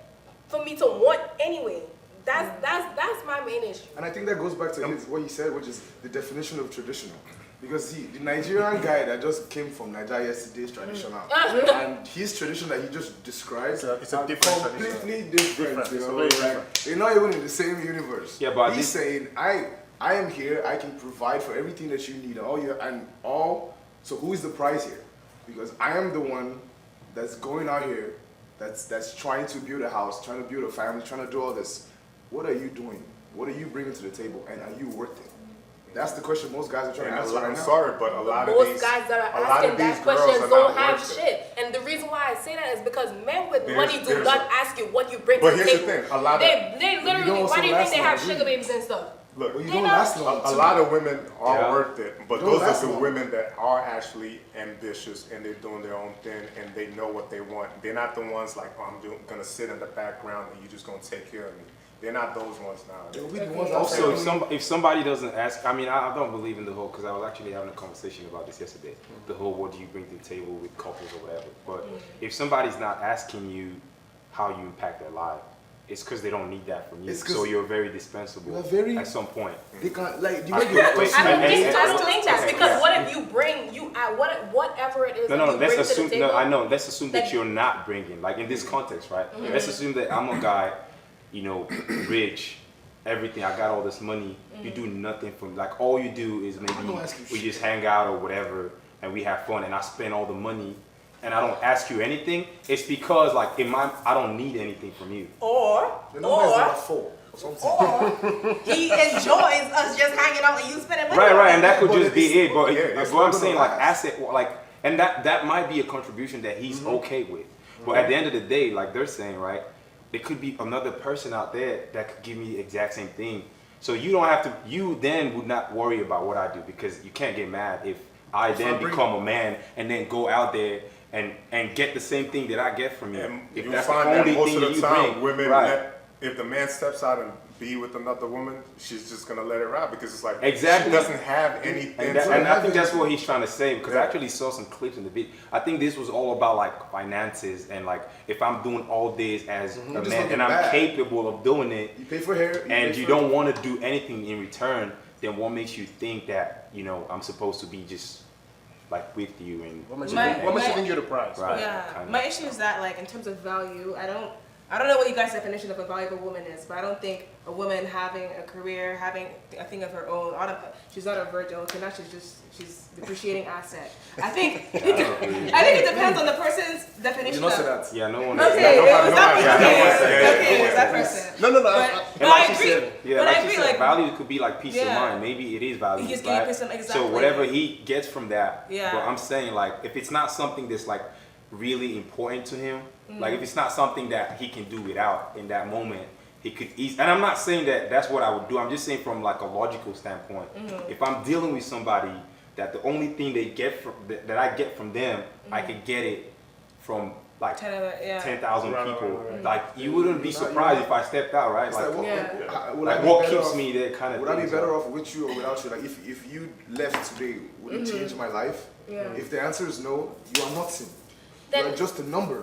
for me to want anyway. That's my main issue. And I think that goes back to what he said, which is the definition of traditional. Because see, the Nigerian guy that just came from Nigeria yesterday is traditional. And his tradition that he just described It's a are different completely different. Different. You It's know, very like, different. they're not even in the same universe. Yeah, but he's saying, I am here, I can provide for everything that you need, so who is the prize here? Because I am the one that's going out here, that's trying to build a house, trying to build a family, trying to do all this. What are you doing? What are you bringing to the table? And are you worth it? That's the question most guys are trying to answer right I'm now. sorry, but a lot of Most these guys that are a lot of asking these that girls question are don't not have worth it. shit. And the reason why I say that is because men with There's- money do there's not a- ask you what you bring But to the here's the table. thing, a lot of- They You literally, don't why do you also think they last have long, sugar do you? babies and stuff? Look, Well, you They don't know. last long. a too. lot of women are Yeah. worth it, but Don't those last are the long. women that are actually ambitious and they're doing their own thing and they know what they want. They're not the ones like, oh, gonna sit in the background and you're just gonna take care of me. They're not those ones They'll now. be the ones that Also, say, if somebody doesn't ask, I mean, I don't believe in the whole, because I was actually having a conversation about this yesterday, the whole what do you bring to the table with couples or whatever. But if somebody's not asking you how you impact their life, it's because they don't need that from you. It's 'cause So you're very dispensable you are very- at some point. they can't, like, you I- know, you wait, I don't and- think, and- I don't think that's okay, because yeah. what if you bring whatever it is No, that no, you let's bring assume, to the table? no, I know, let's assume that that- you're not bringing, like in this context, right? Let's assume that I'm a guy, you know, rich, everything, I got all this money, you do nothing for me. Like all you do is maybe don't ask you we shit. just hang out or whatever and we have fun and I spend all the money and I don't ask you anything. It's because like I don't need anything from you. Or the number is not 4 or something. he enjoys us just hanging out and you spending money. Right, on right, it. and that could But just be it's- it. But yeah, that's what I'm not saying, gonna like last. asset, like, and that might be a contribution that he's okay with. But at the end of the day, like they're saying, right, there could be another person out there that could give me the exact same thing. So you don't have to. You then would not worry about what I do because you can't get mad if I then become a man and then go out there and get the same thing that I get from you. And If you that's find the that only most thing of the that you time, bring, women, right? if the man steps out and be with another woman, she's just gonna let it ride because it's like Exactly. she doesn't have anything. And, to and I have think it. that's what he's trying to say because I Yeah. actually saw some clips in the video. I think this was all about like finances and like if I'm doing all this as a Just man looking and I'm bad. capable of doing it You pay for hair, and pay you for- don't want to do anything in return, then what makes you think that, you know, I'm supposed to be just like with you and What makes you My- think, what makes you my- think you're the prize? Right. Yeah, kind of. my issue is that like in terms of value, I don't know what you guys' definition of a valuable woman is, but I don't think a woman having a career, having a thing of her own, she's not a virgin, okay, now she's depreciating asset. I think it depends on the person's definition You not say of. that. Yeah, no one. Okay, no, it was that yeah, person. no one said Okay, it. it was that person. No, no, no. But And I like you agree. said, Yeah, But like I you agree, said, like value could be like peace of Yeah. mind. Maybe it is value. He just gave you right? some- So exactly. whatever he gets from that, Yeah. but I'm saying like if it's not something that's like really important to him, like if it's not something that he can do without in that moment, he could easily. And I'm not saying that that's what I would do. I'm just saying from like a logical standpoint. If I'm dealing with somebody that the only thing they get from that I get from them, I could get it from like 10,000 Right, people. right, right. Like you wouldn't be surprised if I stepped out, right? It's Like, like, what, Yeah. would I like be what better keeps off- me there kind of Would I be thing. better off with you or without you? Like if you left today, would it change my life? Yeah. If the answer is no, you are nothing. Then- You are just a number.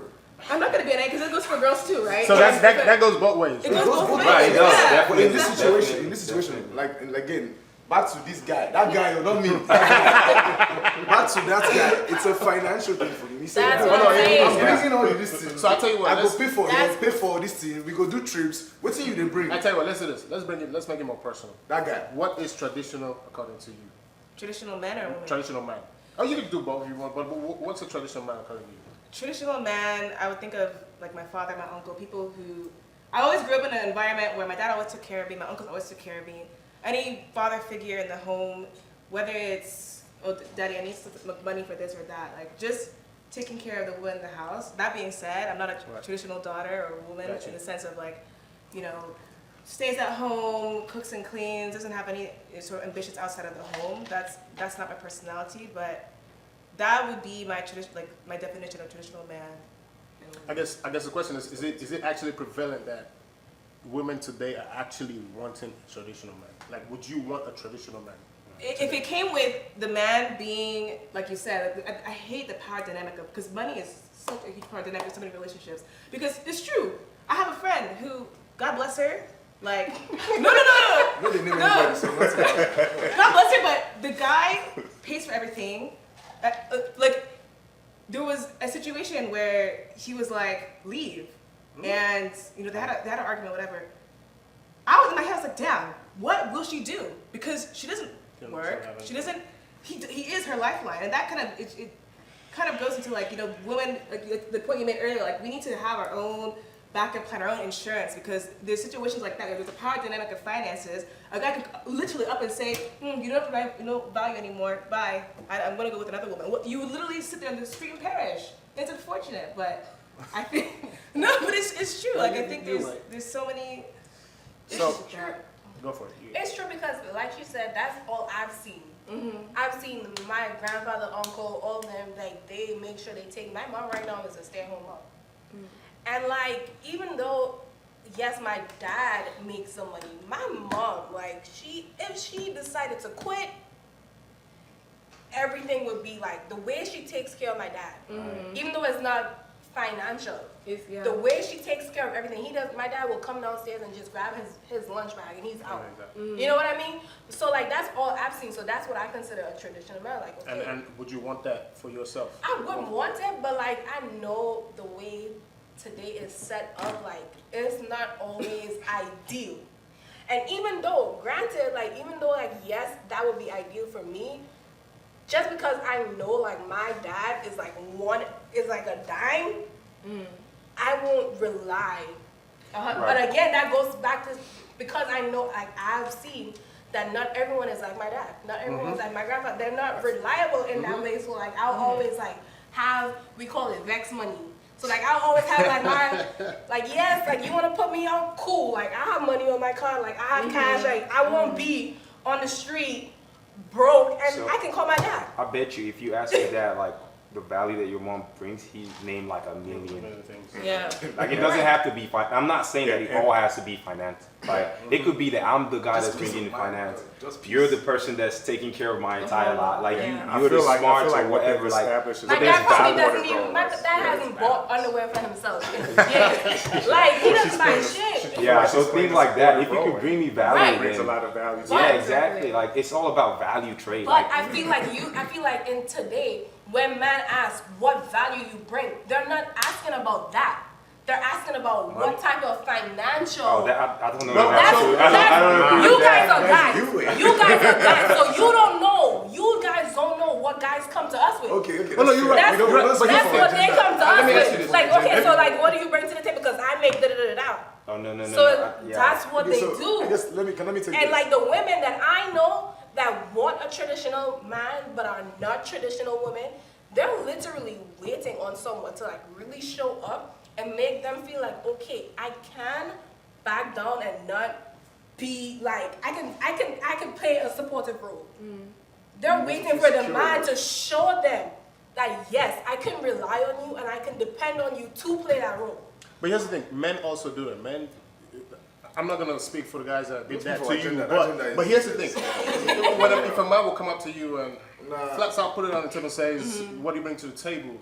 I'm not gonna be an A because it goes for girls too, right? So that goes both ways. It goes It goes both both ways. Right, it does, Yeah. definitely. But in this situation, Definitely, like and again, back to this guy. That guy, you don't mean. Back to that guy. It's a financial thing for me. He said, That's "No, what I'm saying. I'm bringing all this thing. So I tell you what, I go let's- pay for That's- pay for this thing. We go do trips. What thing you they bring? I tell you what, let's do this. Let's make it more personal. That guy. What is traditional according to you? Traditional men or women? Traditional man. Oh, you can do both if you want, but what's a traditional man according to you? Traditional man, I would think of like my father, my uncle, people who. I always grew up in an environment where my dad always took care of me, my uncles always took care of me. Any father figure in the home, whether it's, oh, daddy, I need some money for this or that, like just taking care of the woman in the house. That being said, I'm not a traditional daughter or woman in the sense of like, you know, stays at home, cooks and cleans, doesn't have any sort of ambitions outside of the home. That's not my personality, but that would be my my definition of traditional man. I guess the question is it actually prevalent that women today are actually wanting traditional men? Like, would you want a traditional man? If it came with the man being, like you said, I hate the power dynamic of, because money is such a huge power dynamic in so many relationships. Because it's true. I have a friend who, God bless her, like, no. No, they name anybody, so what's it? God bless her, but the guy pays for everything. Like, there was a situation where he was like, leave. And, you know, they had an argument, whatever. I was in my head, I was like, damn, what will she do? Because she doesn't work. She doesn't, he is her lifeline. And that kind of, it kind of goes into like, you know, women, like the point you made earlier, like we need to have our own backup plan, our own insurance, because there's situations like that where there's a power dynamic of finances. A guy can literally up and say, you don't have no value anymore, bye, I'm gonna go with another woman. You would literally sit there on the street and perish. It's unfortunate, but I think, no, but it's true. Like I think there's so many issues with that. Go for it. It's true because, like you said, that's all I've seen. I've seen my grandfather, uncle, all of them, like, they make sure they take, my mom right now is a stay-at-home mom. And, like, even though, yes, my dad makes some money, my mom, like, if she decided to quit, everything would be, like, the way she takes care of my dad, even though it's not financial, the way she takes care of everything, my dad will come downstairs and just grab his lunch bag and he's out. You know what I mean? So like that's all I've seen. So that's what I consider a traditional man. Like, okay. And would you want that for yourself? I wouldn't want it, but like I know the way today is set up, like it's not always ideal. And even though, granted, like even though like yes, that would be ideal for me, just because I know like my dad is like a dime, I won't rely. But again, that goes back to because I know like I've seen that not everyone is like my dad. Not everyone is like my grandfather. They're not reliable in that way. So like I'll always like have, we call it vex money. So like I'll always have like my like yes, like you wanna put me out, cool. Like I have money on my card, like I have cash, like I won't be on the street broke and so, I can call my dad. I bet you if you ask your dad like the value that your mom brings, he named like a million things. Yeah. Like it doesn't have to be I'm not saying that it all has to be finance. Like it could be that I'm the guy that's bringing the finance. You're the person that's taking care of my entire life. Like you're the smart or whatever. Like my dad probably doesn't even. My dad hasn't bought underwear for himself. Like he doesn't buy shit. Yeah. So things like that. If you can bring me value, it brings a lot of value. Yeah, exactly. Like it's all about value trade. But I feel like in today, when men ask what value you bring, they're not asking about that. They're asking about what type of financial. Oh, I don't know. I don't know. You guys are guys. You guys are guys. So you don't know. You guys don't know what guys come to us with. Okay. Oh, no, you're right. That's what they come to us with. Like, okay, so like, what do you bring to the table? Because I make da-da-da-da. Oh, no. So that's what they do. I guess, let me take and this. like the women that I know that want a traditional man but are not traditional women, they're literally waiting on someone to like really show up and make them feel like, okay, I can back down and not be like, I can play a supportive role. They're waiting for the man to show them that yes, I can rely on you and I can depend on you to play that role. But here's the thing, men also do it. Men, I'm not gonna speak for the guys that did that to you, but here's the thing. If a man will come up to you and flat out put it on the table and says, what do you bring to the table?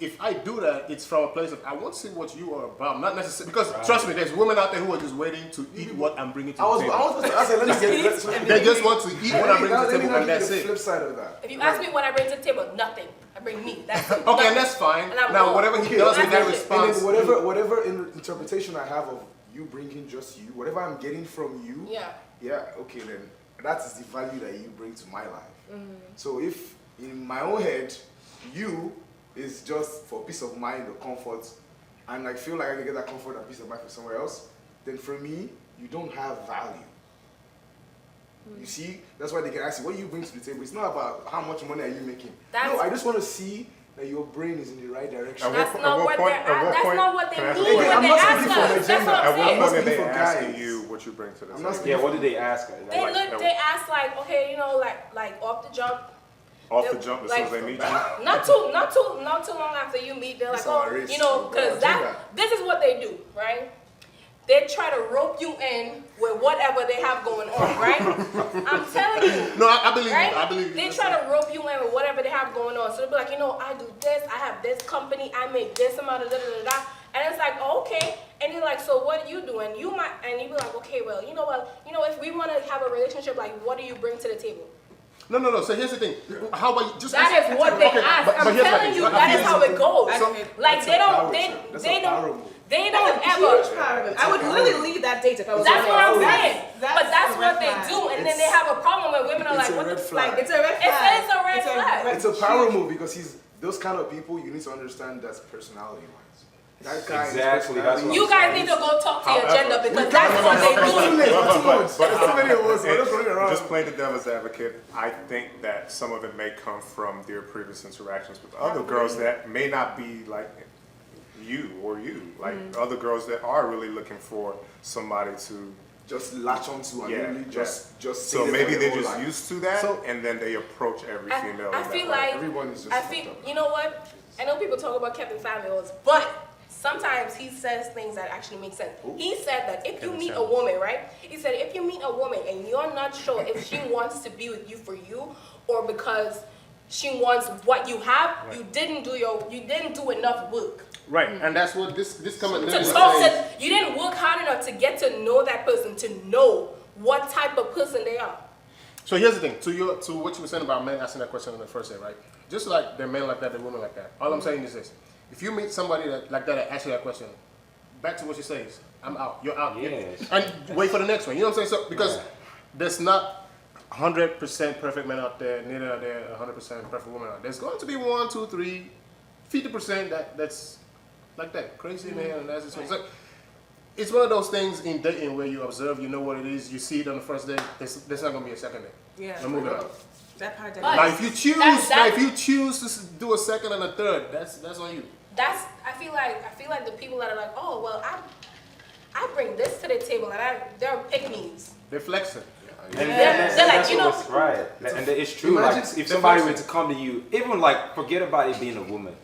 if I do that, it's from a place of I want to see what you are about, not necessarily because trust me, there's women out there who are just waiting to eat what I'm bringing to the table. I was supposed to ask, let me get They just want to eat what I'm bringing to the table, and that's the it. flip side of that. If you ask me what I bring to the table, nothing. I bring meat. That's it. Okay, and that's fine. And I'm Now, wrong. whatever he Okay, does with that that's it. response, And then whatever interpretation I have of you bringing just you, whatever I'm getting from you, okay, then that is the value that you bring to my life. So if in my own head, you is just for peace of mind or comfort, and I feel like I can get that comfort and peace of mind from somewhere else, then for me, you don't have value. You see, that's why they can ask you, what do you bring to the table? It's not about how much money are you making. No, I just want to see that your brain is in the right direction. That's not what they mean Okay, when I'm they not ask speaking for us. my That's gender. what I'm At what saying. point are they for asking guys. you what you bring to the I'm not table? Yeah, what did they ask? They ask like, okay, you know, like off the jump. Off the jump as soon as they meet you? Not too long after you meet, they're like, It's oh, hilarious. you know, because this is what they do, right? They try to rope you in with whatever they have going on, right? I'm telling you. no, I believe Right? you. I believe you. They try to rope you in with whatever they have going on. So they'll be like, you know, I do this, I have this company, I make this amount of da-da-da-da. And it's like, oh, okay. And you're like, so what are you doing? And you be like, okay, well, you know what? You know, if we want to have a relationship, like, what do you bring to the table? No. So here's the thing. How about you just That is what they ask. but I'm here's telling the you, thing. that is how it goes. So- Like they don't ever. I would literally leave that date if I was. That's what I'm That's- saying. But that's a what red they flag. do, and then they have a problem when women are It's like, a what red the flag. Like it's a red flag. It's a red flag. It's a power move because those kind of people, you need to understand that's personality-wise. That guy Exactly, that's what You guys need to go talk to your gender because that's what they do. There's too many of us. We're just running around. Just playing the devil's advocate, I think that some of it may come from their previous interactions with other girls that may not be like you, like other girls that are really looking for somebody to just latch onto and really just so stay there maybe for they're their just whole life. used to that, and then they approach every female. I in feel that way. like Everyone is just I fucked feel up. you know what? I know people talk about Kevin Samuels, but sometimes he says things that actually make sense. He said that if you meet a woman, right? He said if you meet a woman and you're not sure if she wants to be with you for you or because she wants what you have, you didn't do enough work. Right, and that's what this comment To talk to, you didn't work hard enough to get to know that person, to know what type of person they are. So here's the thing, to what you were saying about men asking that question in the first day, right? Just like they're men like that, they're women like that. All I'm saying is this: if you meet somebody like that asks you that question, back to what she says, I'm out, you're out, Yes. and wait for the next one. You know what I'm saying? So because there's not 100% perfect men out there, neither are there 100% perfect women out there. There's going to be 1, 2, 3, 50% that's like that crazy man, and that's just so it's one of those things in dating where you observe, you know what it is, you see it on the first day. There's not gonna be a second day. Yeah. I'm moving on. That part. But- Now, if you choose, That- if you choose to do a second and a third, that's on you. I feel like the people that are like, oh well, I bring this to the table, and they're pick-me's. They're flexing. They're like, that's you know, what's right. And it's true. Imagine Like, if the somebody person- were to come to you, even like, forget about it being a woman.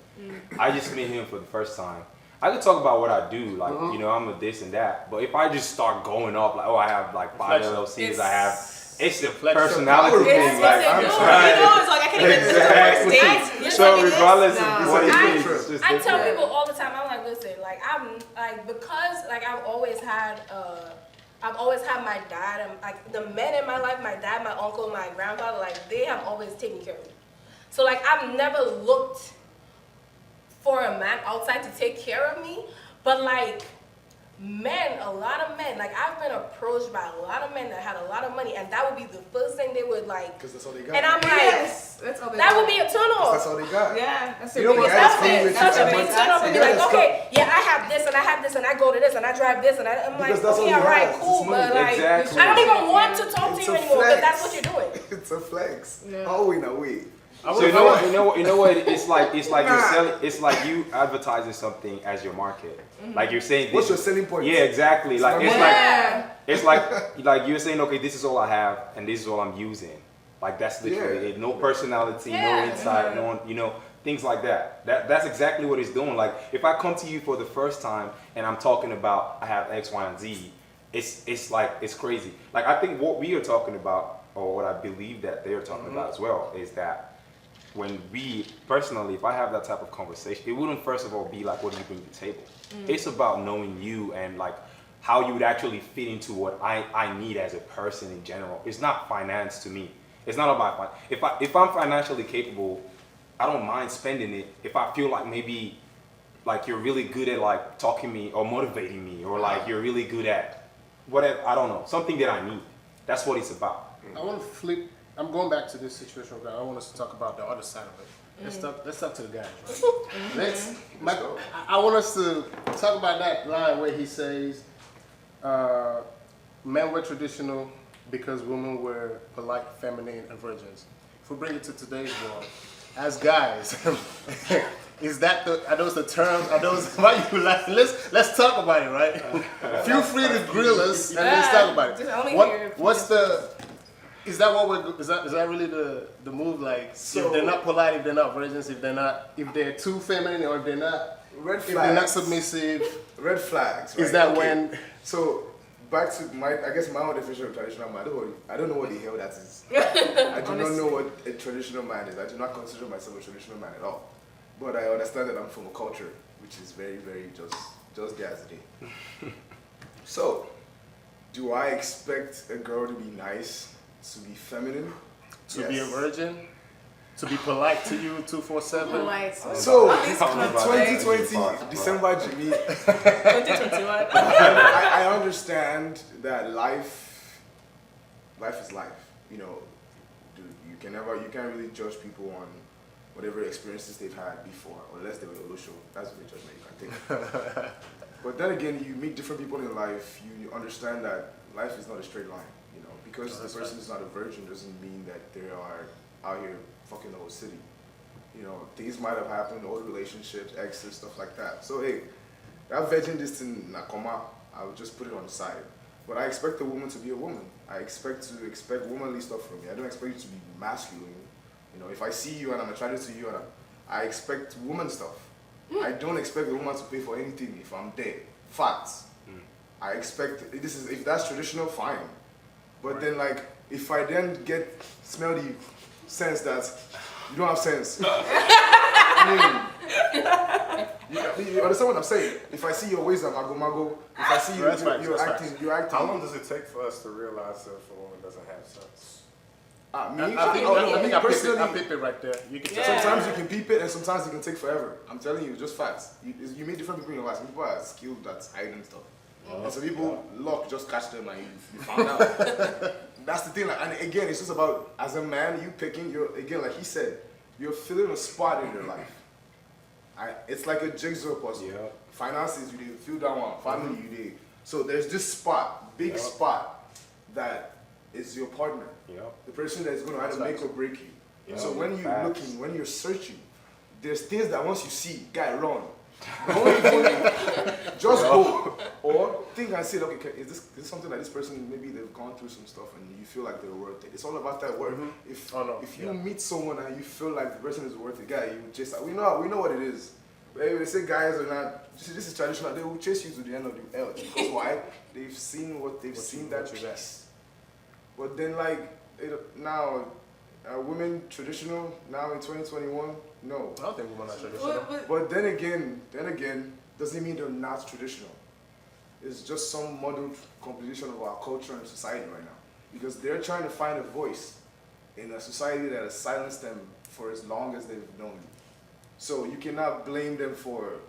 I just meet him for the first time. I could talk about what I do, like, you know, I'm a this and that. But if I just start going off, like, oh, I have like 5 LLCs, I have, it's a personality It's- thing. It's Like, a I'm no, trying. you know, it's like I can't even do the first Exactly. date. You're So taking this? regardless No. of what it is, it's just I tell different. people all the time, I'm like, listen, like I'm like because like I've always had my dad and like the men in my life, my dad, my uncle, my grandfather, like they have always taken care of me. So like I've never looked for a man outside to take care of me, but like men, a lot of men, like I've been approached by a lot of men that had a lot of money, and that would be the first thing they would like. Because that's all they got. And I'm like, Yes, that's all they that got. would be a turn off. That's all they got. Yeah, that's You know what, biggest guys, outfit. coming with Such a you, big and turn off and be yeah, like, it's okay, yeah, I have this and I have this and I go to this and I drive this and I'm like, Because that's all okay, you all right, have. cool, It's but money. like, Exactly. I don't even want to talk to It's you a anymore because flex. that's what you're doing. It's a flex. Yeah. Oh, in a way. So you know what? It's like you're selling. It's like you advertising something as your market. Like you're saying. What's this your selling point? Yeah, exactly. Like it's Yeah. like you're saying, okay, this is all I have and this is all I'm using. Like that's literally it. No personality, Yeah. no insight, no one, you know, things like that. That's exactly what it's doing. Like if I come to you for the first time and I'm talking about I have X, Y, and Z, it's like it's crazy. Like I think what we are talking about, or what I believe that they're talking about as well, is that when we, personally, if I have that type of conversation, it wouldn't first of all be like, what do you bring to the table? It's about knowing you and like how you would actually fit into what I need as a person in general. It's not finance to me. It's not about, if I'm financially capable, I don't mind spending it if I feel like maybe like you're really good at like talking me or motivating me, or like you're really good at whatever, I don't know, something that I need. That's what it's about. I want to flip. I'm going back to this situation. I want us to talk about the other side of it. Let's talk to the guys. Right? I want us to talk about that line where he says, men were traditional because women were polite, feminine, and virgins. If we bring it to today's world, as guys, are those the terms? Are those, why you laughing? Let's talk about it, right? Feel free to grill us and let's talk about it. Is that really the move? Like, So, if they're not polite, if they're not virgins, if they're too feminine, or if they're not, red if they're not flags. submissive, Red flags. Right? is that Okay. when? So back to my own definition of traditional man. I don't know what the hell that is. I do not know what a traditional man is. I do not consider myself a traditional man at all. But I understand that I'm from a culture which is very, very just there as a day. So, do I expect a girl to be nice, to be feminine, To be a virgin, to be polite to you 247. Polite. So, At least come 2020, December, Jimmy, 2021. I understand that life is life. You know, you can't really judge people on whatever experiences they've had before, unless they were a show. That's the judgment you can take. But then again, you meet different people in life, you understand that life is not a straight line. You know, because the person is not a virgin doesn't mean that they are out here fucking the whole city. You know, things might have happened, old relationships, exes, stuff like that. So hey, that virgin this thing nakoma, I would just put it on the side. But I expect a woman to be a woman. I expect womanly stuff from you. I don't expect you to be masculine. You know, if I see you and I'm attracted to you, and I expect woman stuff. I don't expect a woman to pay for anything if I'm there. Facts. I expect if that's traditional, fine. But then like if I then smell the sense that you don't have sense. You understand what I'm saying? If I see your ways at mago, if I see you're acting. How long does it take for us to realize if a woman doesn't have sex? I think I peep it right there. You can Sometimes you can peep it, and sometimes it can take forever. I'm telling you, just facts. You meet different people in your life. Some people are skilled at hiding stuff. And some people, luck just catch them and you found out. That's the thing. Like, and again, it's just about, as a man, you picking, again, like he said, you're filling a spot in your life. It's like a jigsaw puzzle. Yeah. Finances, you did, fill that one. Family, you did. So there's this spot, big spot, that is your partner. Yep. The person that's going to either make or break you. Yep. So when you're Facts. looking, when you're searching, there's things that once you see, guy, run. Just go. Or think and say, okay, is this something that this person, maybe they've gone through some stuff and you feel like they're worth it. It's all about that worth. If you meet someone and you feel like the person is worth it, guy, you would chase. We know what it is. They say guys are not. This is traditional. They will chase you to the end of the earth. Because why? They've seen that piece. But then now, are women traditional now in 2021? No. I don't think women are traditional. But then again, doesn't mean they're not traditional. It's just some muddled composition of our culture and society right now. Because they're trying to find a voice in a society that has silenced them for as long as they've known. So you cannot blame them for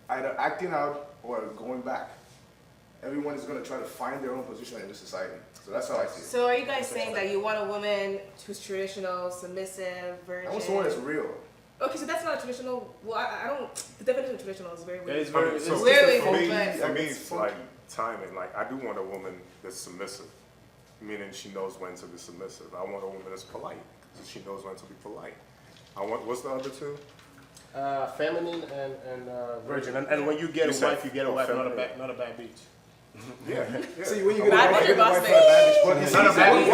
either acting out or going back. Everyone is going to try to find their own position in this society. So that's how I see it. So are you guys saying that you want a woman who's traditional, submissive, virgin? I want someone that's real. Okay, so that's not a traditional. Well, I don't. The definition of traditional is very weird. It's very. So It's really for me, complex. it's like timing. Like I do want a woman that's submissive, meaning she knows when to be submissive. I want a woman that's polite, because she knows when to be polite. I want. What's the other two? Feminine and virgin. And when you get a wife, you get a wife, not a bad bitch. Yeah. See, when you get a Bad wife, bitch, you get a boss wife for a bad bitch. But you see, Not a bad bitch.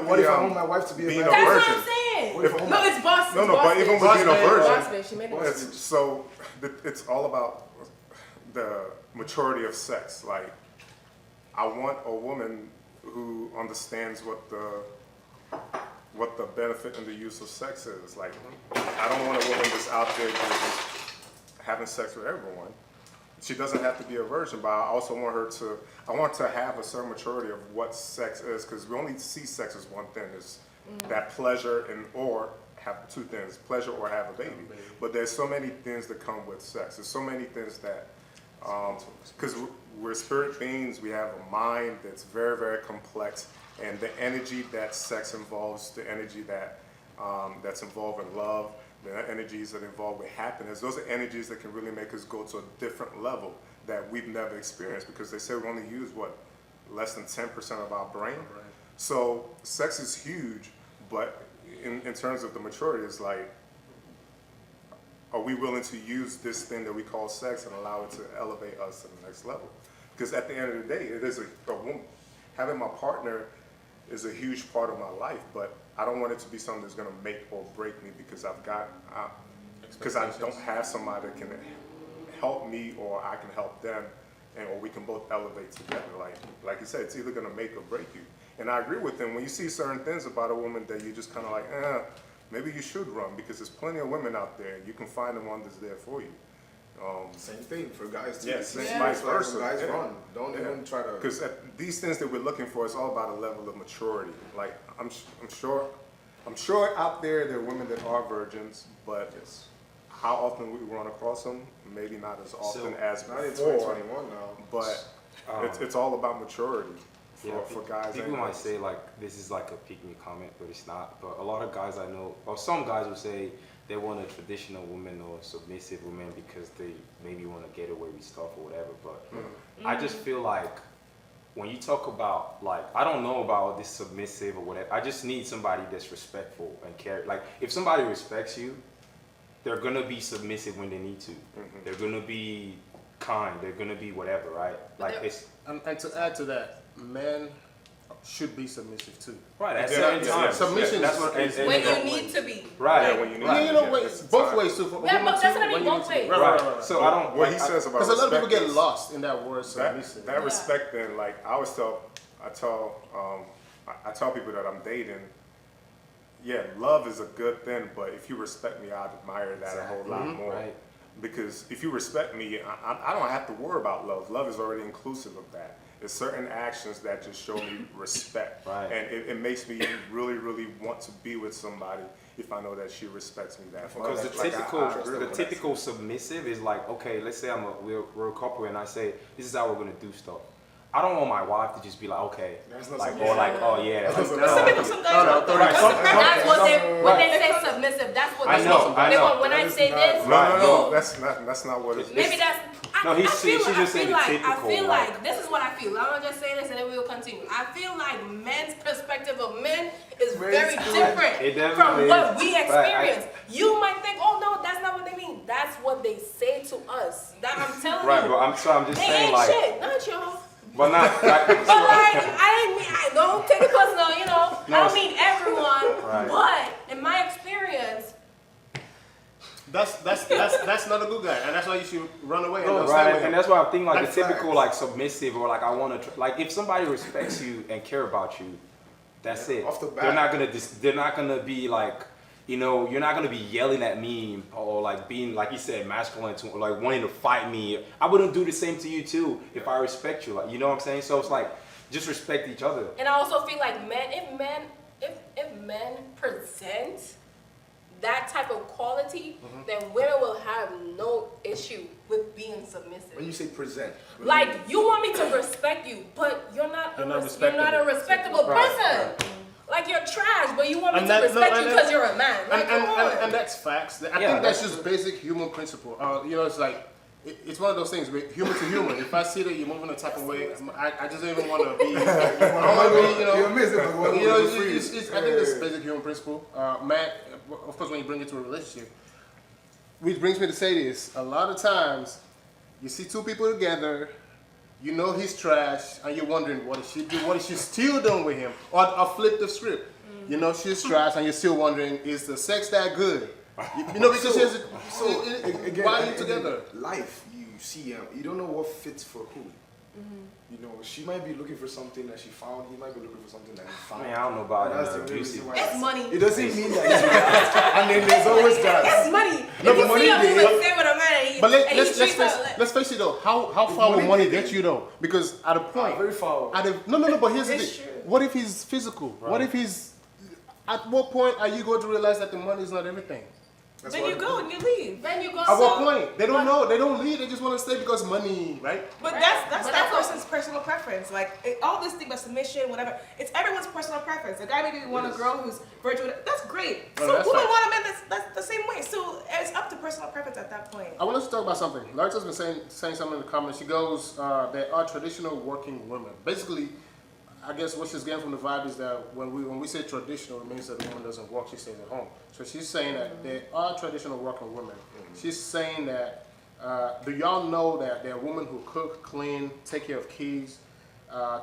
what if I want my wife to be a being bad a That's bitch? what virgin. I'm saying. What if I want No, my- it's boss. No, but even with being a Boss virgin, bitch. She made it. so it's all about the maturity of sex. Like, I want a woman who understands what the what the benefit and the use of sex is. Like, I don't want a woman that's out there just having sex with everyone. She doesn't have to be a virgin, but I also want her to, I want to have a certain maturity of what sex is, because we only see sex as one thing. It's that pleasure and or have two things, pleasure or have a baby. But there's so many things that come with sex. There's so many things that, because we're spirit beings, we have a mind that's very, very complex, and the energy that sex involves, the energy that that's involved in love, the energies that involve with happiness, those are energies that can really make us go to a different level that we've never experienced, because they say we only use, what, less than 10% of our brain? So sex is huge, but in terms of the maturity, it's like, are we willing to use this thing that we call sex and allow it to elevate us to the next level? Because at the end of the day, it is a woman. Having my partner is a huge part of my life, but I don't want it to be something that's going to make or break me because because I don't have somebody that can help me or I can help them, and or we can both elevate together. Like you said, it's either going to make or break you. And I agree with them. When you see certain things about a woman that you just kind of like, maybe you should run, because there's plenty of women out there. You can find the one that's there for you. Same thing for guys too. Yes, Vice versa. Guys run. Don't even try to. Because these things that we're looking for, it's all about a level of maturity. Like I'm sure out there are women that are virgins, but how often we run across them? Maybe not as often as not in before. 2021 now. But it's all about maturity for guys. People might say like this is like a pick-me comment, but it's not. But a lot of guys I know, or some guys will say they want a traditional woman or submissive woman because they maybe want to get away with stuff or whatever. But I just feel like when you talk about, like, I don't know about this submissive or whatever. I just need somebody that's respectful and care. Like, if somebody respects you, they're gonna be submissive when they need to. They're gonna be kind. They're gonna be whatever, right? Like it's. And to add to that, men should be submissive too. Right, at certain times. Submission That's what, When you need to be. right. Yeah, when you need You know, both ways too. Yeah, but that's what I mean, both ways. Right. So I don't. What he says about Because a lot of people respect get is- lost in that word submissive. That respect, then, like I always tell people that I'm dating, yeah, love is a good thing, but if you respect me, I'd admire that a whole lot more. Right. Because if you respect me, I don't have to worry about love. Love is already inclusive of that. There's certain actions that just show me respect. Right. And it makes me really, really want to be with somebody if I know that she respects me that much. Because the typical submissive is like, okay, let's say we're a couple and I say, this is how we're gonna do stuff. I don't want my wife to just be like, okay, like, or like, oh yeah. But some guys that's what they say submissive. That's what I know. When I say this, No, that's not what it is. maybe that's. She's just saying the typical. I feel like this is what I feel. I'm gonna just say this and then we will continue. I feel like men's perspective of men is very different from what we experience. You might think, oh no, that's not what they mean. That's what they say to us. That I'm telling you. Right, but I'm just they saying ain't like. shit, not y'all. But not. Like, But like, I don't take it personal, you know. I don't mean everyone, but in my experience. That's not a good guy, and that's why you should run away. And that's why I think like the typical like submissive or like I want to like if somebody respects you and care about you, that's it. Off the bat. They're not gonna be like, you know, you're not gonna be yelling at me or like being like you said masculine to like wanting to fight me. I wouldn't do the same to you too if I respect you. Like you know what I'm saying? So it's like just respect each other. And I also feel like if men present that type of quality, then women will have no issue with being submissive. When you say present, Like you want me to respect you, but you're not a respectable person. Right. Like you're trash, but you want me to respect you because you're a man. Like come on. And that's facts. I think that's just basic human principle. You know, it's like it's one of those things, human to human. If I see that you're moving a type of way, I just don't even want to be. I want to be, you know. I think that's basic human principle. Man, of course, when you bring it to a relationship, which brings me to say this: a lot of times, you see two people together. You know he's trash, and you're wondering what is she do? What is she still doing with him? Or flip the script. You know she's trash, and you're still wondering, is the sex that good? You know, because again, why are you together? Life, you see, you don't know what fits for who. You know, she might be looking for something that she found. He might be looking for something that he I found. mean, I don't know about That's that. the reason why. It's money. It doesn't mean that he's right. And then there's always that. It's money. No, If you but money see a woman there- stay with a man and he, But and he treats her like, let's face it though. How far will money money there- get you though? Because at a point, Very far. no. But here's the It's thing. true. What if he's physical? What if he's? At what point are you going to realize that the money is not everything? That's then why- you go and you leave. Then you go. At what point? They don't know. They don't leave. They just want to stay because money, right? But Right. that's But that that's all- person's personal preference. Like all this thing about submission, whatever. It's everyone's personal preference. A guy maybe want a girl who's virtual. That's great. No, So that's women fine. want a man that's the same way. So it's up to personal preference at that point. I want us to talk about something. Larita's been saying something in the comments. She goes, there are traditional working women. Basically, I guess what she's getting from the vibe is that when we say traditional, it means that the woman doesn't work, she stays at home. So she's saying that there are traditional working women. She's saying that, do y'all know that there are women who cook, clean, take care of kids,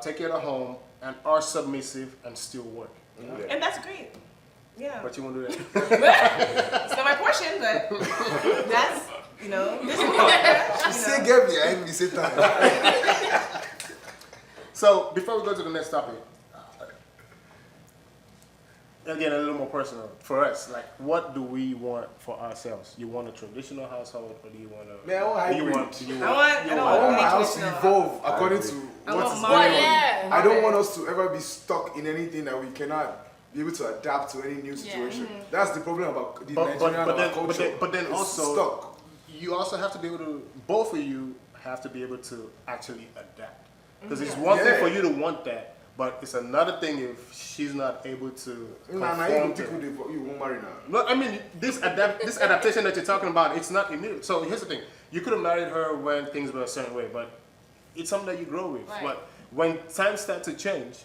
take care of the home, and are submissive and still work? And that's great. Yeah. But you won't do that? It's not my portion, but that's this is You say get me, I ain't be say time. So before we go to the next topic, again a little more personal for us. Like, what do we want for ourselves? You want a traditional household, or do you want a? Man, I want do you hybrid. want? Do you I want I want my any house to traditional. evolve according to I what want is mine. going on. Yeah. I don't want us to ever be stuck in anything that we cannot be able to adapt to any new situation. That's the problem about the Nigerian culture. But then It's also, stuck. you also have to be able to. Both of you have to be able to actually adapt. Because it's one thing for you to want that, but it's another thing if she's not able to Nah, conform you to. people you won't marry now. No, I mean this adaptation that you're talking about. It's not immediate. So here's the thing: you could have married her when things were a certain way, but it's something that you grow with. Right. But when times start to change,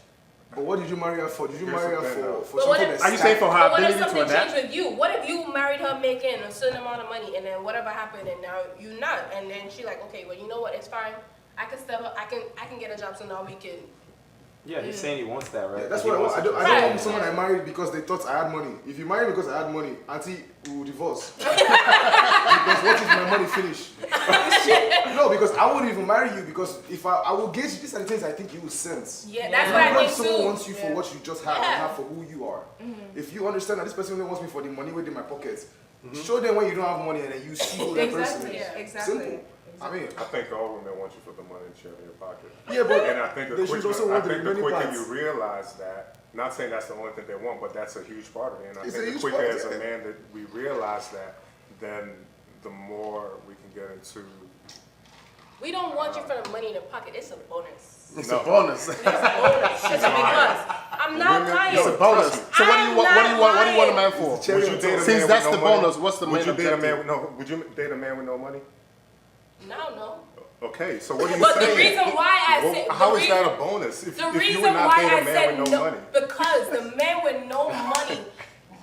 But what did you marry her for? Did you Here's marry her the thing, though. for But what something if- that's are you saying for her But what if ability to something adapt? changed with you? What if you married her making a certain amount of money and then whatever happened and now you not? And then she like, okay, well you know what? It's fine. I can step up. I can get a job so now we can. Yeah, he's saying he wants that, right? Yeah, that's He what I want. wants I don't Right. want someone I married because they thought I had money. If you marry me because I had money, auntie, we will divorce. Because what if my money finish? No, because I wouldn't even marry you because if I will gauge these are the things I think you will sense. Yeah, that's what I Not think if someone too. wants you for what you just have Yeah. and not for who you are. If you understand that this person only wants me for the money within my pockets, show them when you don't have money and then you see who that person Exactly. is. Yeah. Exactly. Simple. I mean, I think all women want you for the money that you have in your pocket. yeah, but And I think the they should quicker, also I want the think the remaining quicker parts. you realize that, not saying that's the only thing they want, but that's a huge part of it. And I It's a think the huge quicker part, as a yeah. man that we realize that, then the more we can get into. We don't want you for the money in the pocket. It's a bonus. It's No. a bonus. It's a bonus. It's a because I'm not Women- lying. It's a bonus. So what do you want? What do you want? What do you want a man for? Cherry Would you on date a top. Since man that's with the no money? bonus, what's the Would main you date a man objective? with no? Would you date a man with no money? No. Okay, so what are you But the saying? reason why I Well, said how the is reason- that a bonus? If The you reason would not why date a I man said with no no, money. because the men with no money,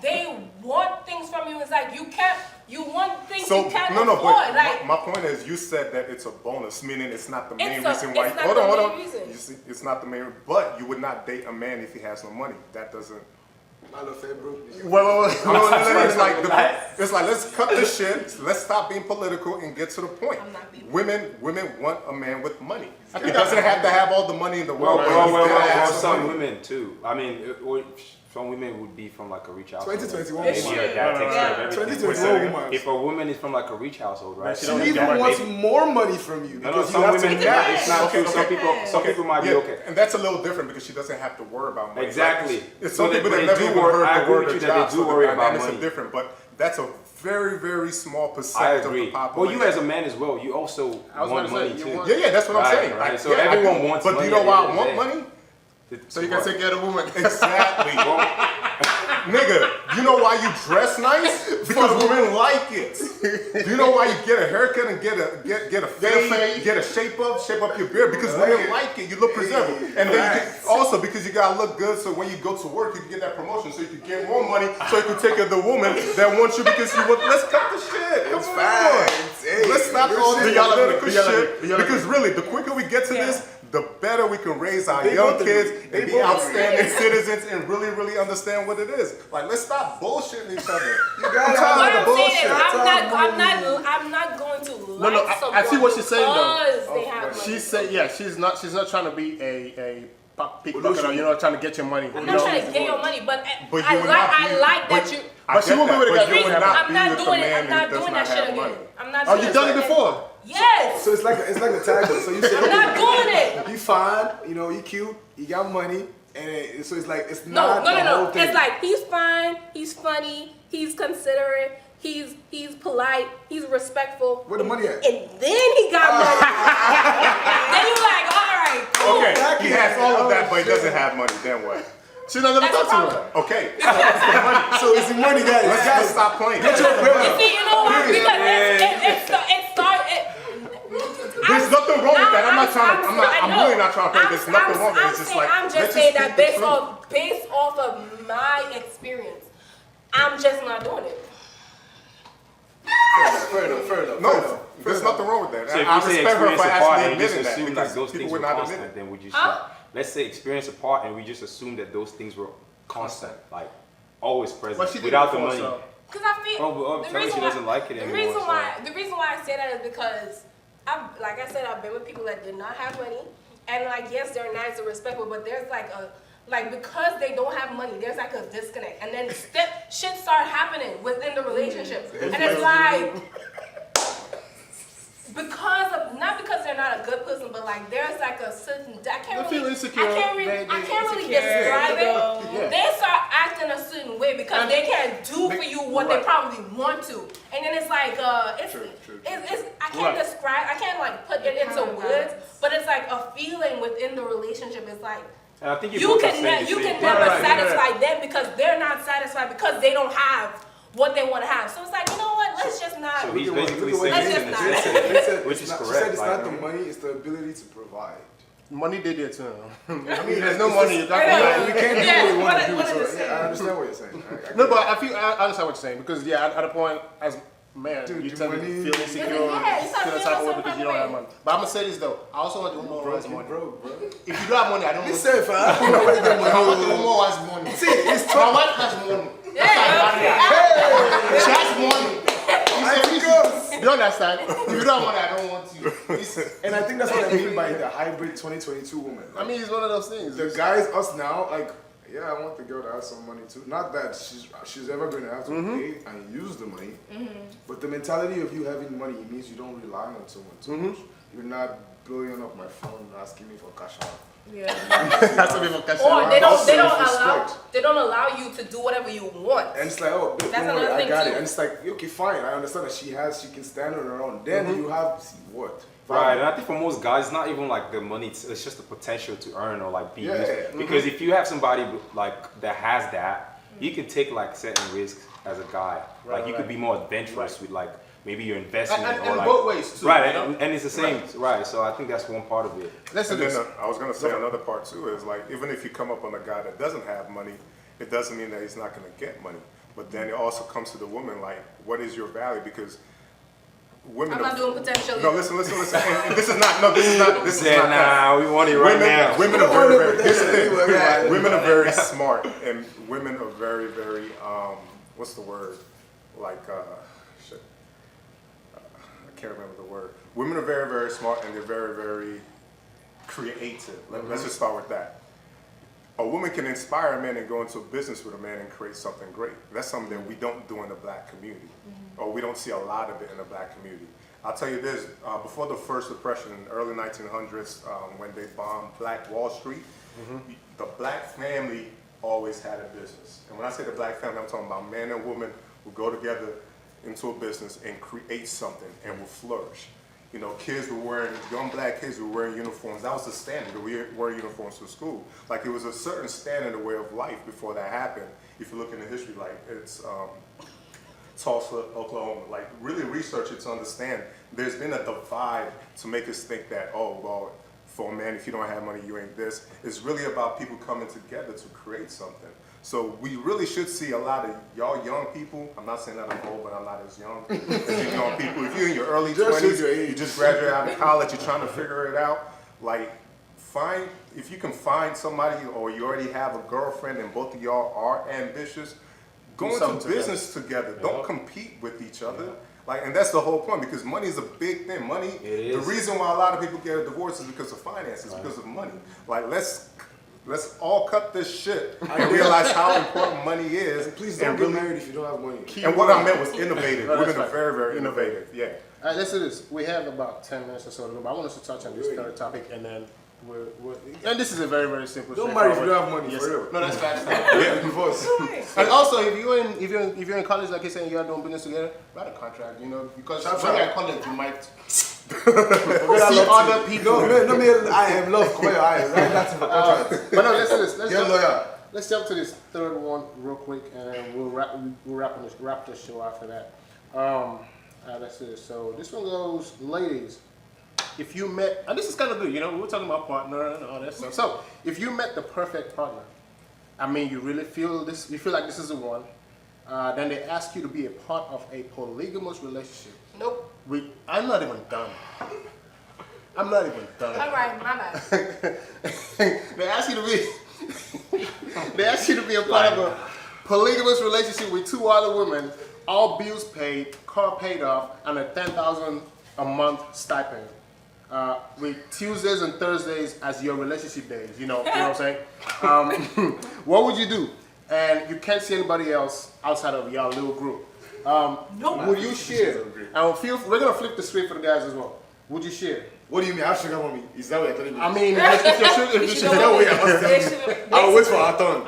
they want things from you. It's like you want things So you can't no, afford. but like my point is, you said that it's a bonus, meaning it's not the main It's a- reason why. it's not Hold the on, hold main on. reason. You see, it's not the main. But you would not date a man if he has no money. That doesn't. I love fair, bro. Wait. It's like let's cut this shit. Let's stop being political and get to the point. I'm not being Women want a man with money. He doesn't have to have all the money in the world. but Well, he's gotta have some some money. women too. I mean, some women would be from like a rich household. 2021 Maybe woman. her dad takes care of everything. 2021 woman. If a woman is from like a rich household, right? She She don't then- even wants more money from you No, because some you have women, to it's not Okay, true. Some okay. people might be Yeah, okay. and that's a little different because she doesn't have to worry about money. Exactly. Like, it's So some they- people but that they never do even worry- I heard the agree word with or you that they job, do so the worry about dynamics money. are different. But that's a very, very small I percentage of agree. the Well, population. you as a man as well, you also I was want gonna say, money you too. want- Yeah, that's what I'm Right, saying. right. Like, So yeah, I everyone do. wants But do money you know at why the I end want of the day. money? So you gotta take care of the woman. Exactly. Nigga, you know why you dress nice? Because women like it. Do you know why you get a haircut and get a fade, get a shape up your beard? Because women like it. You look presentable. And then you get, also because you gotta look good so when you go to work you can get that promotion so you can get more money so you can take care of the woman that wants you because you want. Let's cut the shit. Come It's on. facts. Hey, Let's stop you're all saying this y'all agree, political y'all shit agree, y'all because really the quicker we get to Yeah. this, the better we can raise our young kids and be outstanding citizens and really, really understand what it is. Like, let's stop bullshitting each other. You gotta What have the I'm saying bullshit. is, I'm not going to like someone I see what she's saying though. because they have money. She said, yeah, she's not trying to be a pickpocket or trying to get your money. I'm not trying to get your money, but But I you would not be- like that you. But she won't be with a guy. I'm not doing it. I'm not doing that shit again. I'm not. Oh, doing you that done it shit before? again. Yes. So it's like a tagline. So you say, I'm not doing it. You fine, you know, you cute, you got money, and so it's like it's No. not the whole thing. It's like he's fine, he's funny, he's considerate, he's polite, he's respectful. Where the money at? And then he got money. Then you like, all right, cool. Okay, he has all of that, but he doesn't have money. Then what? She's not gonna That's a talk to problem. her. Okay, So it's the money, guys. let's stop playing. Get your bread. You see, you know why? Because it started. There's nothing wrong with that. I'm really not trying to think there's nothing wrong with it. It's just like, I'm just let's saying speak that the based truth. off of my experience, I'm just not doing it. Fair enough. No, there's nothing wrong with that. So if I you say respect her experience for apart actually and you just admitting that assume because like those people things would were not admit constant, it. then would you Huh? say, let's say experience apart and we just assume that those things were constant, like always But she present did without it the before, money. so. Because I feel Oh, but she doesn't like it anymore. the reason why I say that is because like I said, I've been with people that did not have money, and like yes, they're nice and respectful, but there's like because they don't have money, there's like a disconnect, and then shit start happening within the relationship, and it's like not because they're not a good person, but like there's like a certain I can't They feel insecure. I can't really describe it. Yeah. They start acting a certain way because they can't do for you what they probably want to, and then it's like it's I can't describe, I can't like put it into words, but it's like a feeling within the relationship. It's like And I think you can never satisfy them because they're not satisfied because they don't have what they want to have. So it's like, you know what? Let's just not. So he's basically Look at saying what this he in a said. sense, which is She correct. said it's like, not the money, it's the ability to provide. Money did it too. I mean, mean, there's no it's money. just- That's why- We can't do Yeah, what we want to what do. is So it yeah, I understand what you're saying. I No, get but it. I understand what you're saying because at a point as man, Dude, you the tend to money- feel insecure, Yeah, you start feel the feeling type of way some because you kind don't of have way. money. But I'm gonna say this though, I also want the woman who has money. Bro. If you don't have money, I don't want Listen, fam. I don't know where you get I want the money. woman who has money. See, it's My wife has money. She has money. You understand? If you don't have money, I don't want you. And I think that's what I mean by the hybrid 2022 woman. I mean, it's one of those things. The guys, us now, like, yeah, I want the girl to have some money too. Not that she's ever going to have to pay and use the money, but the mentality of you having money means you don't rely on someone too much. You're not blowing up my phone asking me for cash out. Yeah. That's a bit of a question. Or they Self-respect. don't allow you to do whatever you want. And it's like, oh, babe, That's don't worry, another I thing got too. it. And it's like, okay, fine, I understand that she can stand on her own. Then you have, see what? Right, and I think for most guys, it's not even like the money; it's just the potential to earn or like be. Yeah. used. Because if you have somebody like that has that, you can take like certain risks as a guy. Like you could be more adventurous with like maybe your investment or And like both ways too. right, you know? and it's the same, right? So I think that's one part of it. Listen And to then this. I was gonna say another part too is like even if you come up on a guy that doesn't have money, it doesn't mean that he's not gonna get money. But then it also comes to the woman like, what is your value? Because women. I'm not doing potential. No, listen. And this is not Yeah, that. nah, we want it right now. Women are very. Here's the thing. Women are very smart, and women are very, very. What's the word? Like, shit. I can't remember the word. Women are very, very smart, and they're very, very creative. Let's just start with that. A woman can inspire a man and go into a business with a man and create something great. That's something that we don't do in the black community, or we don't see a lot of it in the black community. I'll tell you this, before the first depression in the early 1900s, when they bombed Black Wall Street, the black family always had a business. And when I say the black family, I'm talking about man and woman who go together into a business and create something and will flourish. You know, young black kids were wearing uniforms. That was the standard, we wear uniforms to school. Like it was a certain standard, a way of life before that happened. If you look into history, like it's Tulsa, Oklahoma, like really research it to understand there's been a divide to make us think that, oh, well, for a man, if you don't have money, you ain't this. It's really about people coming together to create something. So we really should see a lot of y'all young people. I'm not saying that I'm old, but I'm not as young as you young people. If you're in your early 20s, you just graduated out of college, you're trying to figure it out, like if you can find somebody, or you already have a girlfriend and both of y'all are ambitious, go into business together. Don't compete with each other. Like, and that's the whole point, because money is a big thing. Money, the reason why a lot of people get a divorce is because of finances, because of money. Like, let's all cut this shit and realize how important money is. And please don't get married if you don't have money. And what I meant was innovative. We're going to be very, very innovative. Yeah. All right, let's do this. We have about 10 minutes or so to go, but I want us to touch on this third topic, and then and this is a very, very simple. Don't marry if you don't have money. For real. No, that's fast. Yeah, divorce. And also, if you're in college, like you're saying, you're doing business together, write a contract. Because when you're in college, you might see other people. No, I am love. Come on, write that in the contract. But no, let's do this. Lawyer. Let's jump to this third one real quick, and then we'll wrap this show after that. Let's do this. So this one goes, ladies. If you met, and this is kind of good, we were talking about partner and all that stuff. So if you met the perfect partner, I mean, you really feel this, you feel like this is the one, then they ask you to be a part of a polygamous relationship. Nope. I'm not even done. All right, my bad. They ask you to be a part of a polygamous relationship with 2 other women, all bills paid, car paid off, and a $10,000 a month stipend. With Tuesdays and Thursdays as your relationship days, you know what I'm saying? What would you do? And you can't see anybody else outside of your little group. Would you share? And we're gonna flip the script for the guys as well. Would you share? What do you mean? I have sugar mommy. Is that what you're telling me? I mean, if you should know, I'll wait for our turn.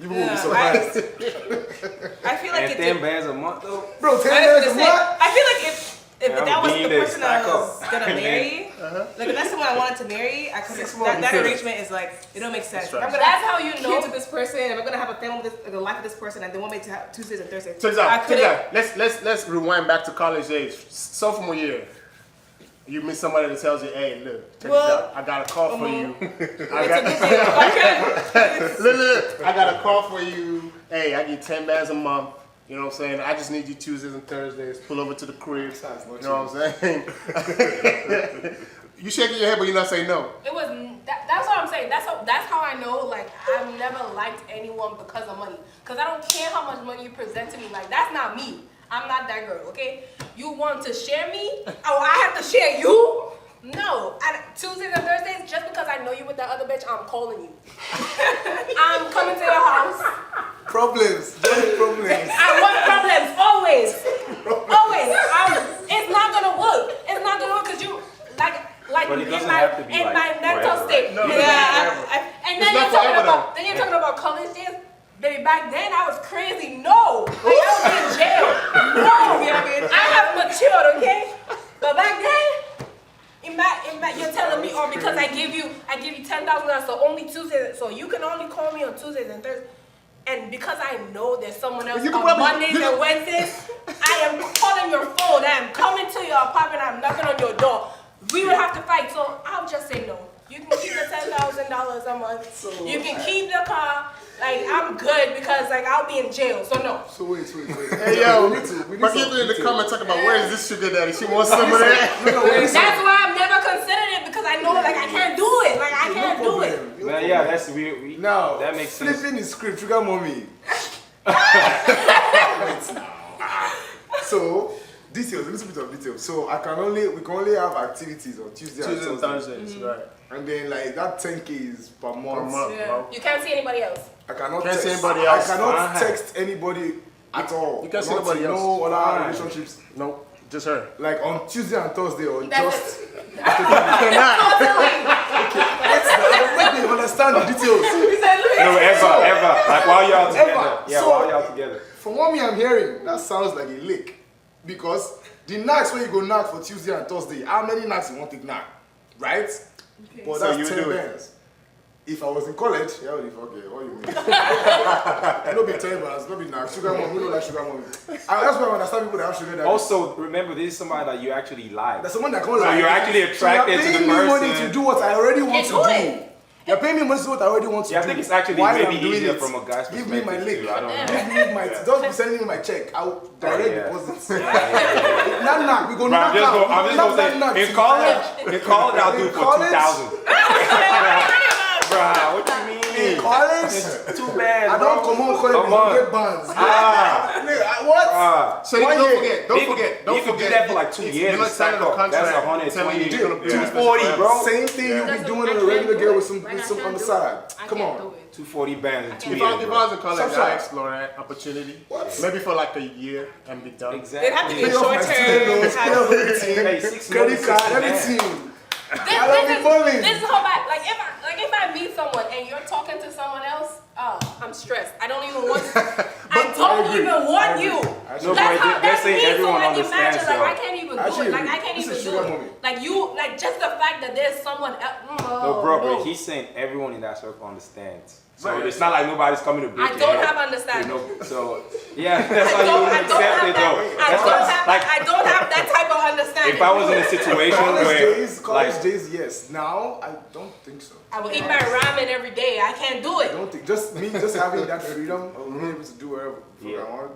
You will be surprised. I feel like and 10 bands a month though? Bro, 10 bands a month? I feel like if that was the person I was up. gonna marry, like if that's someone I wanted to marry, I could. That arrangement is like it don't make sense. Right. I'm gonna That's how you know. kids with this person. If I'm gonna have a family with this, a life with this person, and they want me to have Tuesdays and Thursdays. Check it out. Let's rewind back to college age, sophomore year. You meet somebody that tells you, "Hey, look, check this out. I got a call for you. I got a call for you. Hey, I get 10 bands a month. You know what I'm saying? I just need you Tuesdays and Thursdays. Pull over to the crib. You know what I'm saying? You shaking your head, but you're not saying no. It was that's what I'm saying. That's how I know. Like, I've never liked anyone because of money. Cause I don't care how much money you present to me. Like, that's not me. I'm not that girl. Okay? You want to share me? Oh, I have to share you? No. Tuesdays and Thursdays, just because I know you with that other bitch, I'm calling you. I'm coming to your house. Problems. Just problems. I want problems always. Always. It's not gonna work. It's not gonna work because you like But it in doesn't my have to be in like my mental forever, state. No, Yeah. And then you're talking about college days. Baby, back then I was crazy. No, like, I was in jail. No, I have matured, okay? But back then, you're telling me, or because I give you $10,000, so only Tuesdays, so you can only call me on Tuesdays and Thursdays. And because I know there's someone else on Mondays and Wednesdays, I am calling your phone. I am coming to your apartment. I'm knocking on your door. We would have to fight, so I'll just say no. You can keep the $10,000 a month. You can keep the car. Like, I'm good because, like, I'll be in jail, so no. So wait. Hey, yo, but people in the comments talking about where is this sugar daddy? She wants some of that. That's why I've never considered it, because I know, like, I can't do it. Like, I can't do it. Well, yeah, that's weird. Now, that makes sense. flipping the script, sugar mommy. So, details, a little bit of details. So, we can only have activities on Tuesdays and Thursdays, right. And then, like, that 10K is per month. Yeah. You can't see anybody else. I cannot Can't text see anybody else. I cannot text anybody at all. You can't see Not anybody else. No other relationships. No, just her. Like on Tuesday and Thursday, or That's just. it. Let me understand the details. No, ever. Like while y'all together. Ever. Yeah, So- while y'all together. From what I'm hearing, that sounds like a lick. Because the nights when you go knock for Tuesday and Thursday, how many nights you want to knock? Right? Okay. But So that's you 10 do it. bands. If I was in college, yeah, okay, what you mean? I don't be 10 bands, don't be knock. Sugar mom, we don't like sugar mommy. And that's why I understand people that have sugar daddy. Also, remember, this is somebody that you actually like. There's someone that can't So lie. you're actually attracted so to the you're paying me money person. to do what I already want You to do do. it. You're paying me money to do what I already want to do. Yeah, I think it's actually While maybe I'm doing easier it, from a guy's give perspective. me my link. Too. I don't know. Give me my. Don't be sending me my check. I'll direct yeah. deposits. Yeah. Nah, we go Bro, I'm knock just out. gonna say, in college, I'll do it for college? 2,000. Bro, what you mean? In college, Too bad, I don't come on college. Come on. Get bans. Ah, What? So don't forget. You could do that for like 2 years. You're not and stack signing a up. contract. That's 120. You're gonna be 240, bro. Same thing you be doing with a regular girl with some on the side. Come on. 240 bands in 2 If years, I bro. was in college, I'd explore that opportunity. Maybe for like a year and be done. It'd have to be Pay a off my short student loans, term. pay off everything. Hey, 6 Credit months, card, 6 grand. everything. I love you falling. This is how bad. Like if I meet someone and you're talking to someone else, I'm stressed. I don't even want. I don't even want you. No, but they're saying everyone understands. Imagine, like I can't even do Actually, it. Like I can't this even is do sugar it. mommy. Like you, like just the fact that there's someone else. No, bro, but he's saying everyone in that circle understands. So Right. it's not like nobody's coming to break I your don't head. have understanding. You know, so yeah, that's why you wouldn't accept it though. That's why, I don't have that type of understanding. if I was in a situation College where, days, yes. Now, I don't think so. I will eat my ramen every day. I can't do I it. don't think, just having that freedom of being able to do whatever Yeah. I want.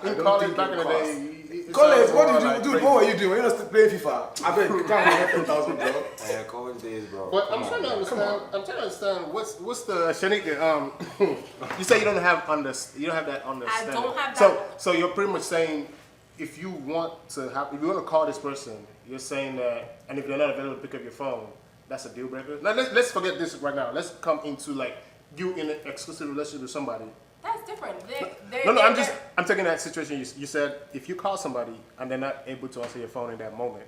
In college back in the day, College, what did you do? What were you doing? You're not still playing FIFA. I bet you can't get 10,000, bro. yeah, college days, bro. But Come I'm on, trying to bro. understand. I'm trying to understand what's the Shanika. You say you don't have that understanding. don't have So you're pretty much saying if you want to call this person, you're saying that, and if you're not available to pick up your phone, that's a deal breaker. Now let's forget this right now. Let's come into like you in an exclusive relationship with somebody. That's different. I'm taking that situation. You said if you call somebody and they're not able to answer your phone in that moment,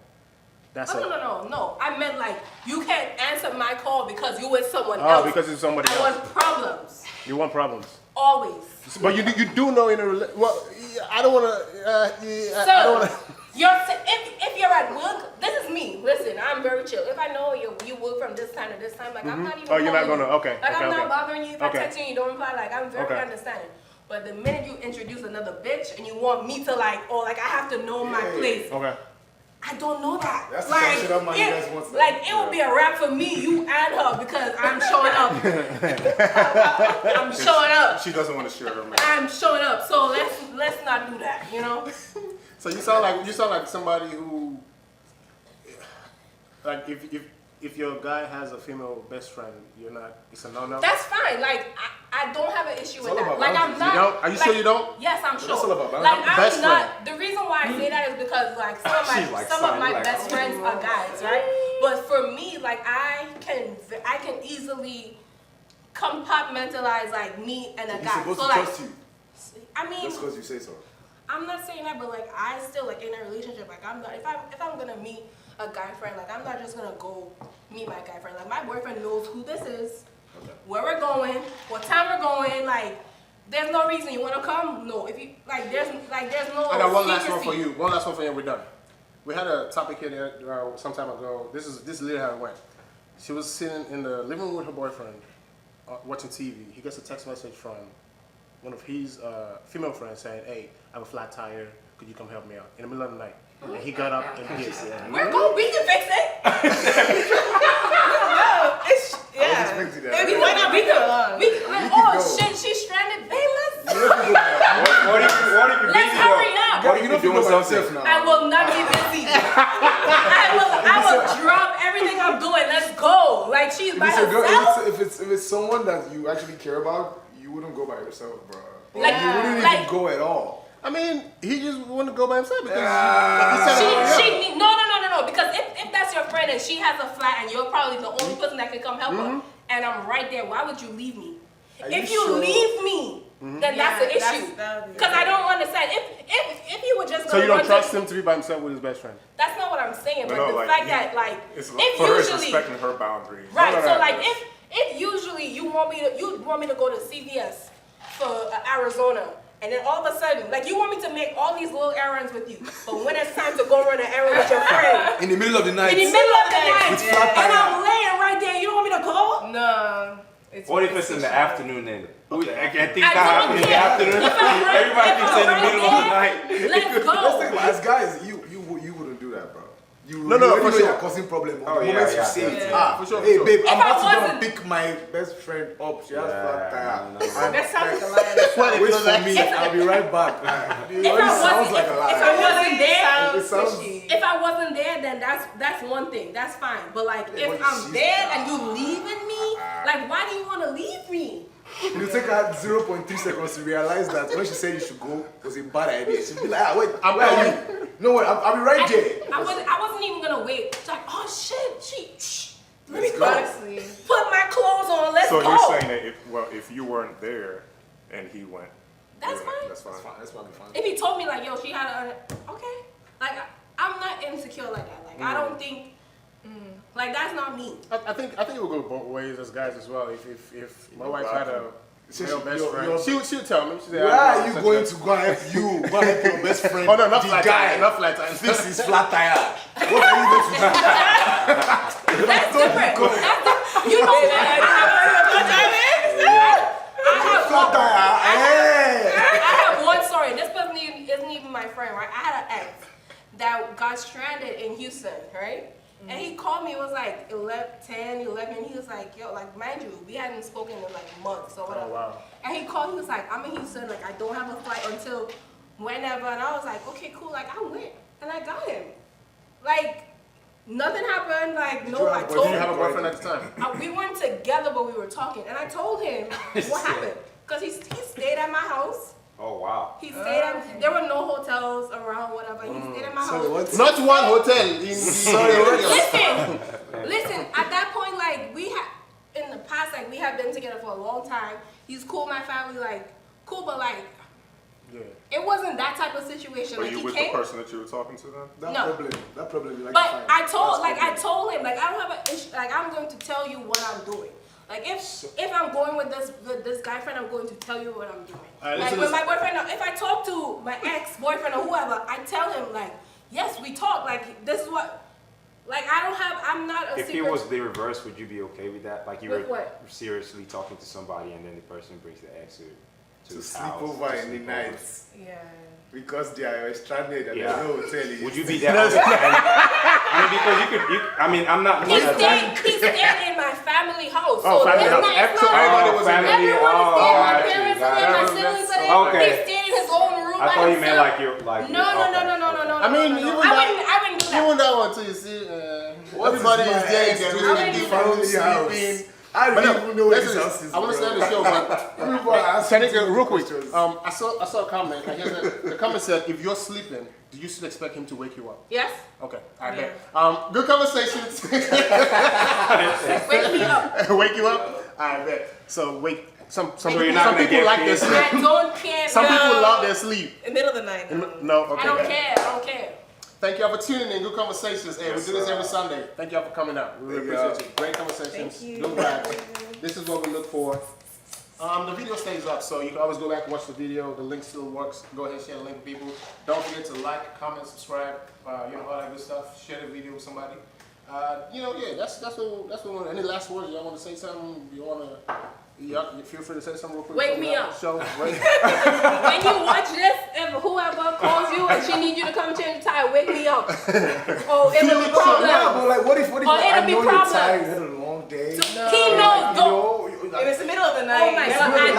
that's No. I meant like you can't answer my call because you with someone Oh, else. because it's somebody I else. want problems. You want problems. Always. But you do know in a well, I don't want to. I So don't want to. if you're at work, this is me. Listen, I'm very chill. If I know you work from this time to this time, like I'm not even. Oh, you're not calling gonna. you. Okay. Like okay, I'm okay. not bothering you if I Okay. text you and you don't reply. Like I'm very Okay. understanding. But the minute you introduce another bitch and you want me to like, or like I have to know my place, Okay. I don't know that. That's the kind of shit that money guys want to- like it would be a wrap for me, you and her, because I'm showing up. I'm showing up. She doesn't want to share her man. I'm showing up. So let's not do that. You know. So you sound like somebody who, like if your guy has a female best friend, you're not. It's a no-no. That's fine. Like I don't have an issue with all that. about Like I'm boundaries. not. You don't? Are you like, sure you don't? Yes, I'm sure. That's all about like boundaries. Best I'm not. The reason why I say that is because like She's like some of son, my like, best friends are guys, right? But for me, like I can easily compartmentalize like me and a He's guy. supposed So to like trust you. I mean, Just because you say so. I'm not saying that, but like I still like in a relationship. Like I'm not. If I'm gonna meet a guy friend, like I'm not just gonna go meet my guy friend. Like my boyfriend knows who this is, where we're going, what time we're going. Like there's no reason you wanna come. No, if you like, there's no. I got one last one secrecy. for you. One last one for you. And we're done. We had a topic here there, some time ago. This is literally how it went. She was sitting in the living room with her boyfriend, watching TV. He gets a text message from one of his female friends saying, "Hey, I have a flat tire. Could you come help me out?" In the middle of the night. And he got up and did. We're going. We can fix it. Why not? We could. Shit, she's stranded. Babe, let's What if you're let's busy hurry though? up. What if you're doing something? now. I will not be busy. I will drop everything I'm doing. Let's go. Like she's by If it's a girl, herself. if it's someone that you actually care about, you wouldn't go by yourself, bro. Or Like- you wouldn't like- even go at all. I mean, he just wanted to go by himself because No. Because if that's your friend and she has a flat and you're probably the only person that can come help her, and I'm right there, why would you leave me? Are If you you sure? leave me, then that's the issue. Because I don't understand. If you were just So you don't run trust to, him to be by himself with his best friend? that's not what I'm saying. But No, the like, fact you- that like It's if for her usually respecting her boundaries. right, No, no, so no. like if usually you want me to go to CVS for Arizona. And then all of a sudden, like you want me to make all these little errands with you, but when it's time to go run an errand with your friend, In the middle of the night. in the middle of the night, With flat and tire. I'm laying right there, you don't want me to go? No. What if it's in the afternoon then? I can't think I that don't happens in the care. afternoon. If I'm right- Everybody if thinks I'm in the right middle of the there, night. Let's Let's go. think, as guys, you wouldn't do that, bro. No, you already for know sure. you're causing problem. Oh, The yeah, moment yeah, you say it, yeah. For sure, hey for sure. babe, I'm If I about to go and wasn't- pick my best friend up. She has flat tire. no. And That sounds like a like, lie. What if wait it was for like- me, I'll be right back. It already sounds like a if lie. I wasn't there, It sounds- fishy. if I wasn't there, then that's one thing. That's fine. But like, Yeah, if but I'm she's- there and you leaving me, like, why do you want to leave me? It'll take her 0.3 seconds to realize that when she said you should go, it was a bad idea. She'll be like, ah, wait, I'm where are you? No, wait, I'll be right there. I wasn't even gonna wait. She's like, oh shit, let me Let's go. go. Honestly. Put my clothes on. Let's So go. you're saying that if you weren't there and he went, That's fine. That's fine. That's fine, that's probably fine. If he told me like, yo, she had a okay, like I'm not insecure like that. Like I don't think, like that's not me. I think it will go both ways as guys as well. If my wife had a So male she- best your- friend, your- she'll tell me. She said, Where "I are you such going a-" to go and help you? Go and help your best friend. Oh no, not the flat guy. tire, not flat tire. Fix his flat tire. What are you going to do? That's different. You know what? I Flat tire. Hey. have one story. This person isn't even my friend, right? I had an ex that got stranded in Houston, right? And he called me, it was like 11, he was like, yo, like, mind you, we hadn't spoken in like months or whatever. Oh wow. And he called, he was like, I'm in Houston, like, I don't have a flight until whenever. And I was like, okay, cool, like, I went and I got him. Like, nothing happened, like, no, I Did told you have a him. boyfriend at the time? We weren't together, but we were talking. And I told him what happened. Because he stayed at my house. Oh wow. He stayed at, there were no hotels around, whatever. He stayed at my house. So what's Not one hotel in Listen, at that point, like, we had, in the past, like, we had been together for a long time. He's cool, my family, like, cool, but, like, Yeah. it wasn't that type of situation. Were Like, you he with came, the person that you were talking to then? that problem you like but to find. I told, That's like, I problem. told him, like, I don't have an issue, like, I'm going to tell you what I'm doing. Like, if I'm going with this guy friend, I'm going to tell you what I'm doing. Alright, Like, listen with to my boyfriend, if I talk to my ex-boyfriend or whoever, I tell him, like, yes, we talk, like, this is what, like, I'm not a If secret. it was the reverse, would you be okay with that? Like you With were what? seriously talking to somebody and then the person brings the ex to To his sleep house. over to in the sleep night over. Yeah. because they are stranded and Yeah. there's no hotel. Would you be that? I mean, because you could. I mean, I'm not. He stayed in my family house. Oh, so family it's house. not- it's So not- everybody was in there. family. Everyone is there. My got you, parents got are there. My you. siblings are there. Okay. He stayed in his own room I by thought you meant himself. like you're like. No. I mean, no. even I wouldn't do that. Even that one too, you see, What is everybody my is there, ex you can doing really in the keep family sleeping. house? I But don't no, even know where this listen, house is. I want to bro. start the show, but Everybody asks me Shanika, real quick, questions. I saw a comment, and the comment said, if you're sleeping, do you still expect him to wake you up? Yes. Okay, I Yeah. bet. Good conversations. Wake me up. Wake you up? I bet. So wake, some you're not gonna people get like their paid? sleep. I don't care. Some no. people love their sleep. In the middle of the night. No, okay. I don't care. I don't care. Thank y'all for tuning in. Good conversations. Hey, we do this every Sunday. Thank y'all for coming out. We really Thank appreciate you. Great conversations. Thank you. Good vibes. This is what we look for. The video stays up, so you can always go back and watch the video. The link still works. Go ahead and share the link with people. Don't forget to like, comment, subscribe. All that good stuff. Share the video with somebody. That's what we want. Any last words? Y'all want to say something? You want to? Yeah, feel free to say something real quick. Wake me up. Show. When you watch this, if whoever calls you and she needs you to come change the tire, wake me up. Oh, it will be Yeah, problem. but like, what if Oh, I it'll be know you're problems. tired, you had a long day. He knows. If it's the middle of the night. Oh my yeah. God, Like I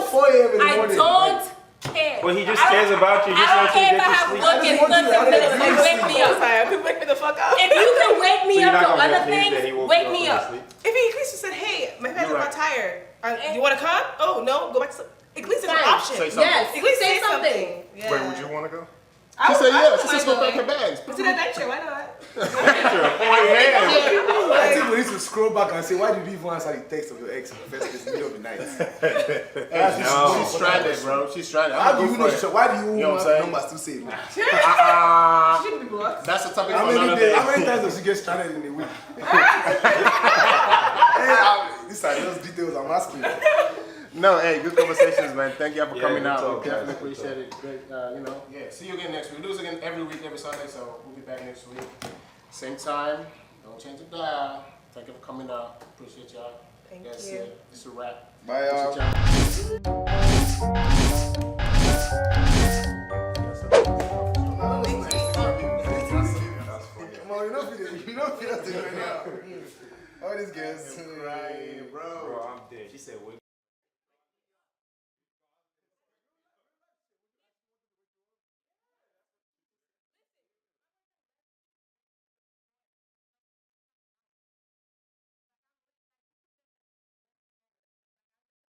4 a.m. in the I morning. don't care. Well, he just I don't- cares about you. He just I don't wants you to care if get I you have sleep. work I in just want you to- the I middle. just Like, want wake me up. Fire. People wake me the fuck up. If you can wake me So you're up not to gonna other get paid that he things, woke wake you me up. up. to sleep? If he at least said, hey, my parents You're are right. tired. You want to come? Oh, no. Go back to sleep. At least it's an Fine. option. Say something. Yes. At least Say say something. Yeah. Wait, would you want to go? I She would- said I yes. would She said mind go pack going. her bags. It's an adventure. Why not? I think we need to scroll back and say, why did you even answer the text of your ex in the first place in the middle of the night? She's stranded, bro. She's stranded. How do you know? Why do you You know what I'm have saying? numbers to save? Shouldn't be blocked. That's the topic How for another day. many times does she get stranded in a week? These are just details I'm asking. No, hey, good conversations, man. Thank y'all for Yeah, coming good out. talk, We guys. definitely appreciate it. Great, yeah. See you again next week. We do this again every week, every Sunday, so we'll be back next week. Same time. Don't change the dial. Thank you for coming out. Appreciate y'all. Thank That's you. it. This is a wrap. Bye, y'all. Appreciate y'all. Come on, you know You know, Phila's doing right now. All these girls. Crying, bro. Bro, I'm dead. She said, wait.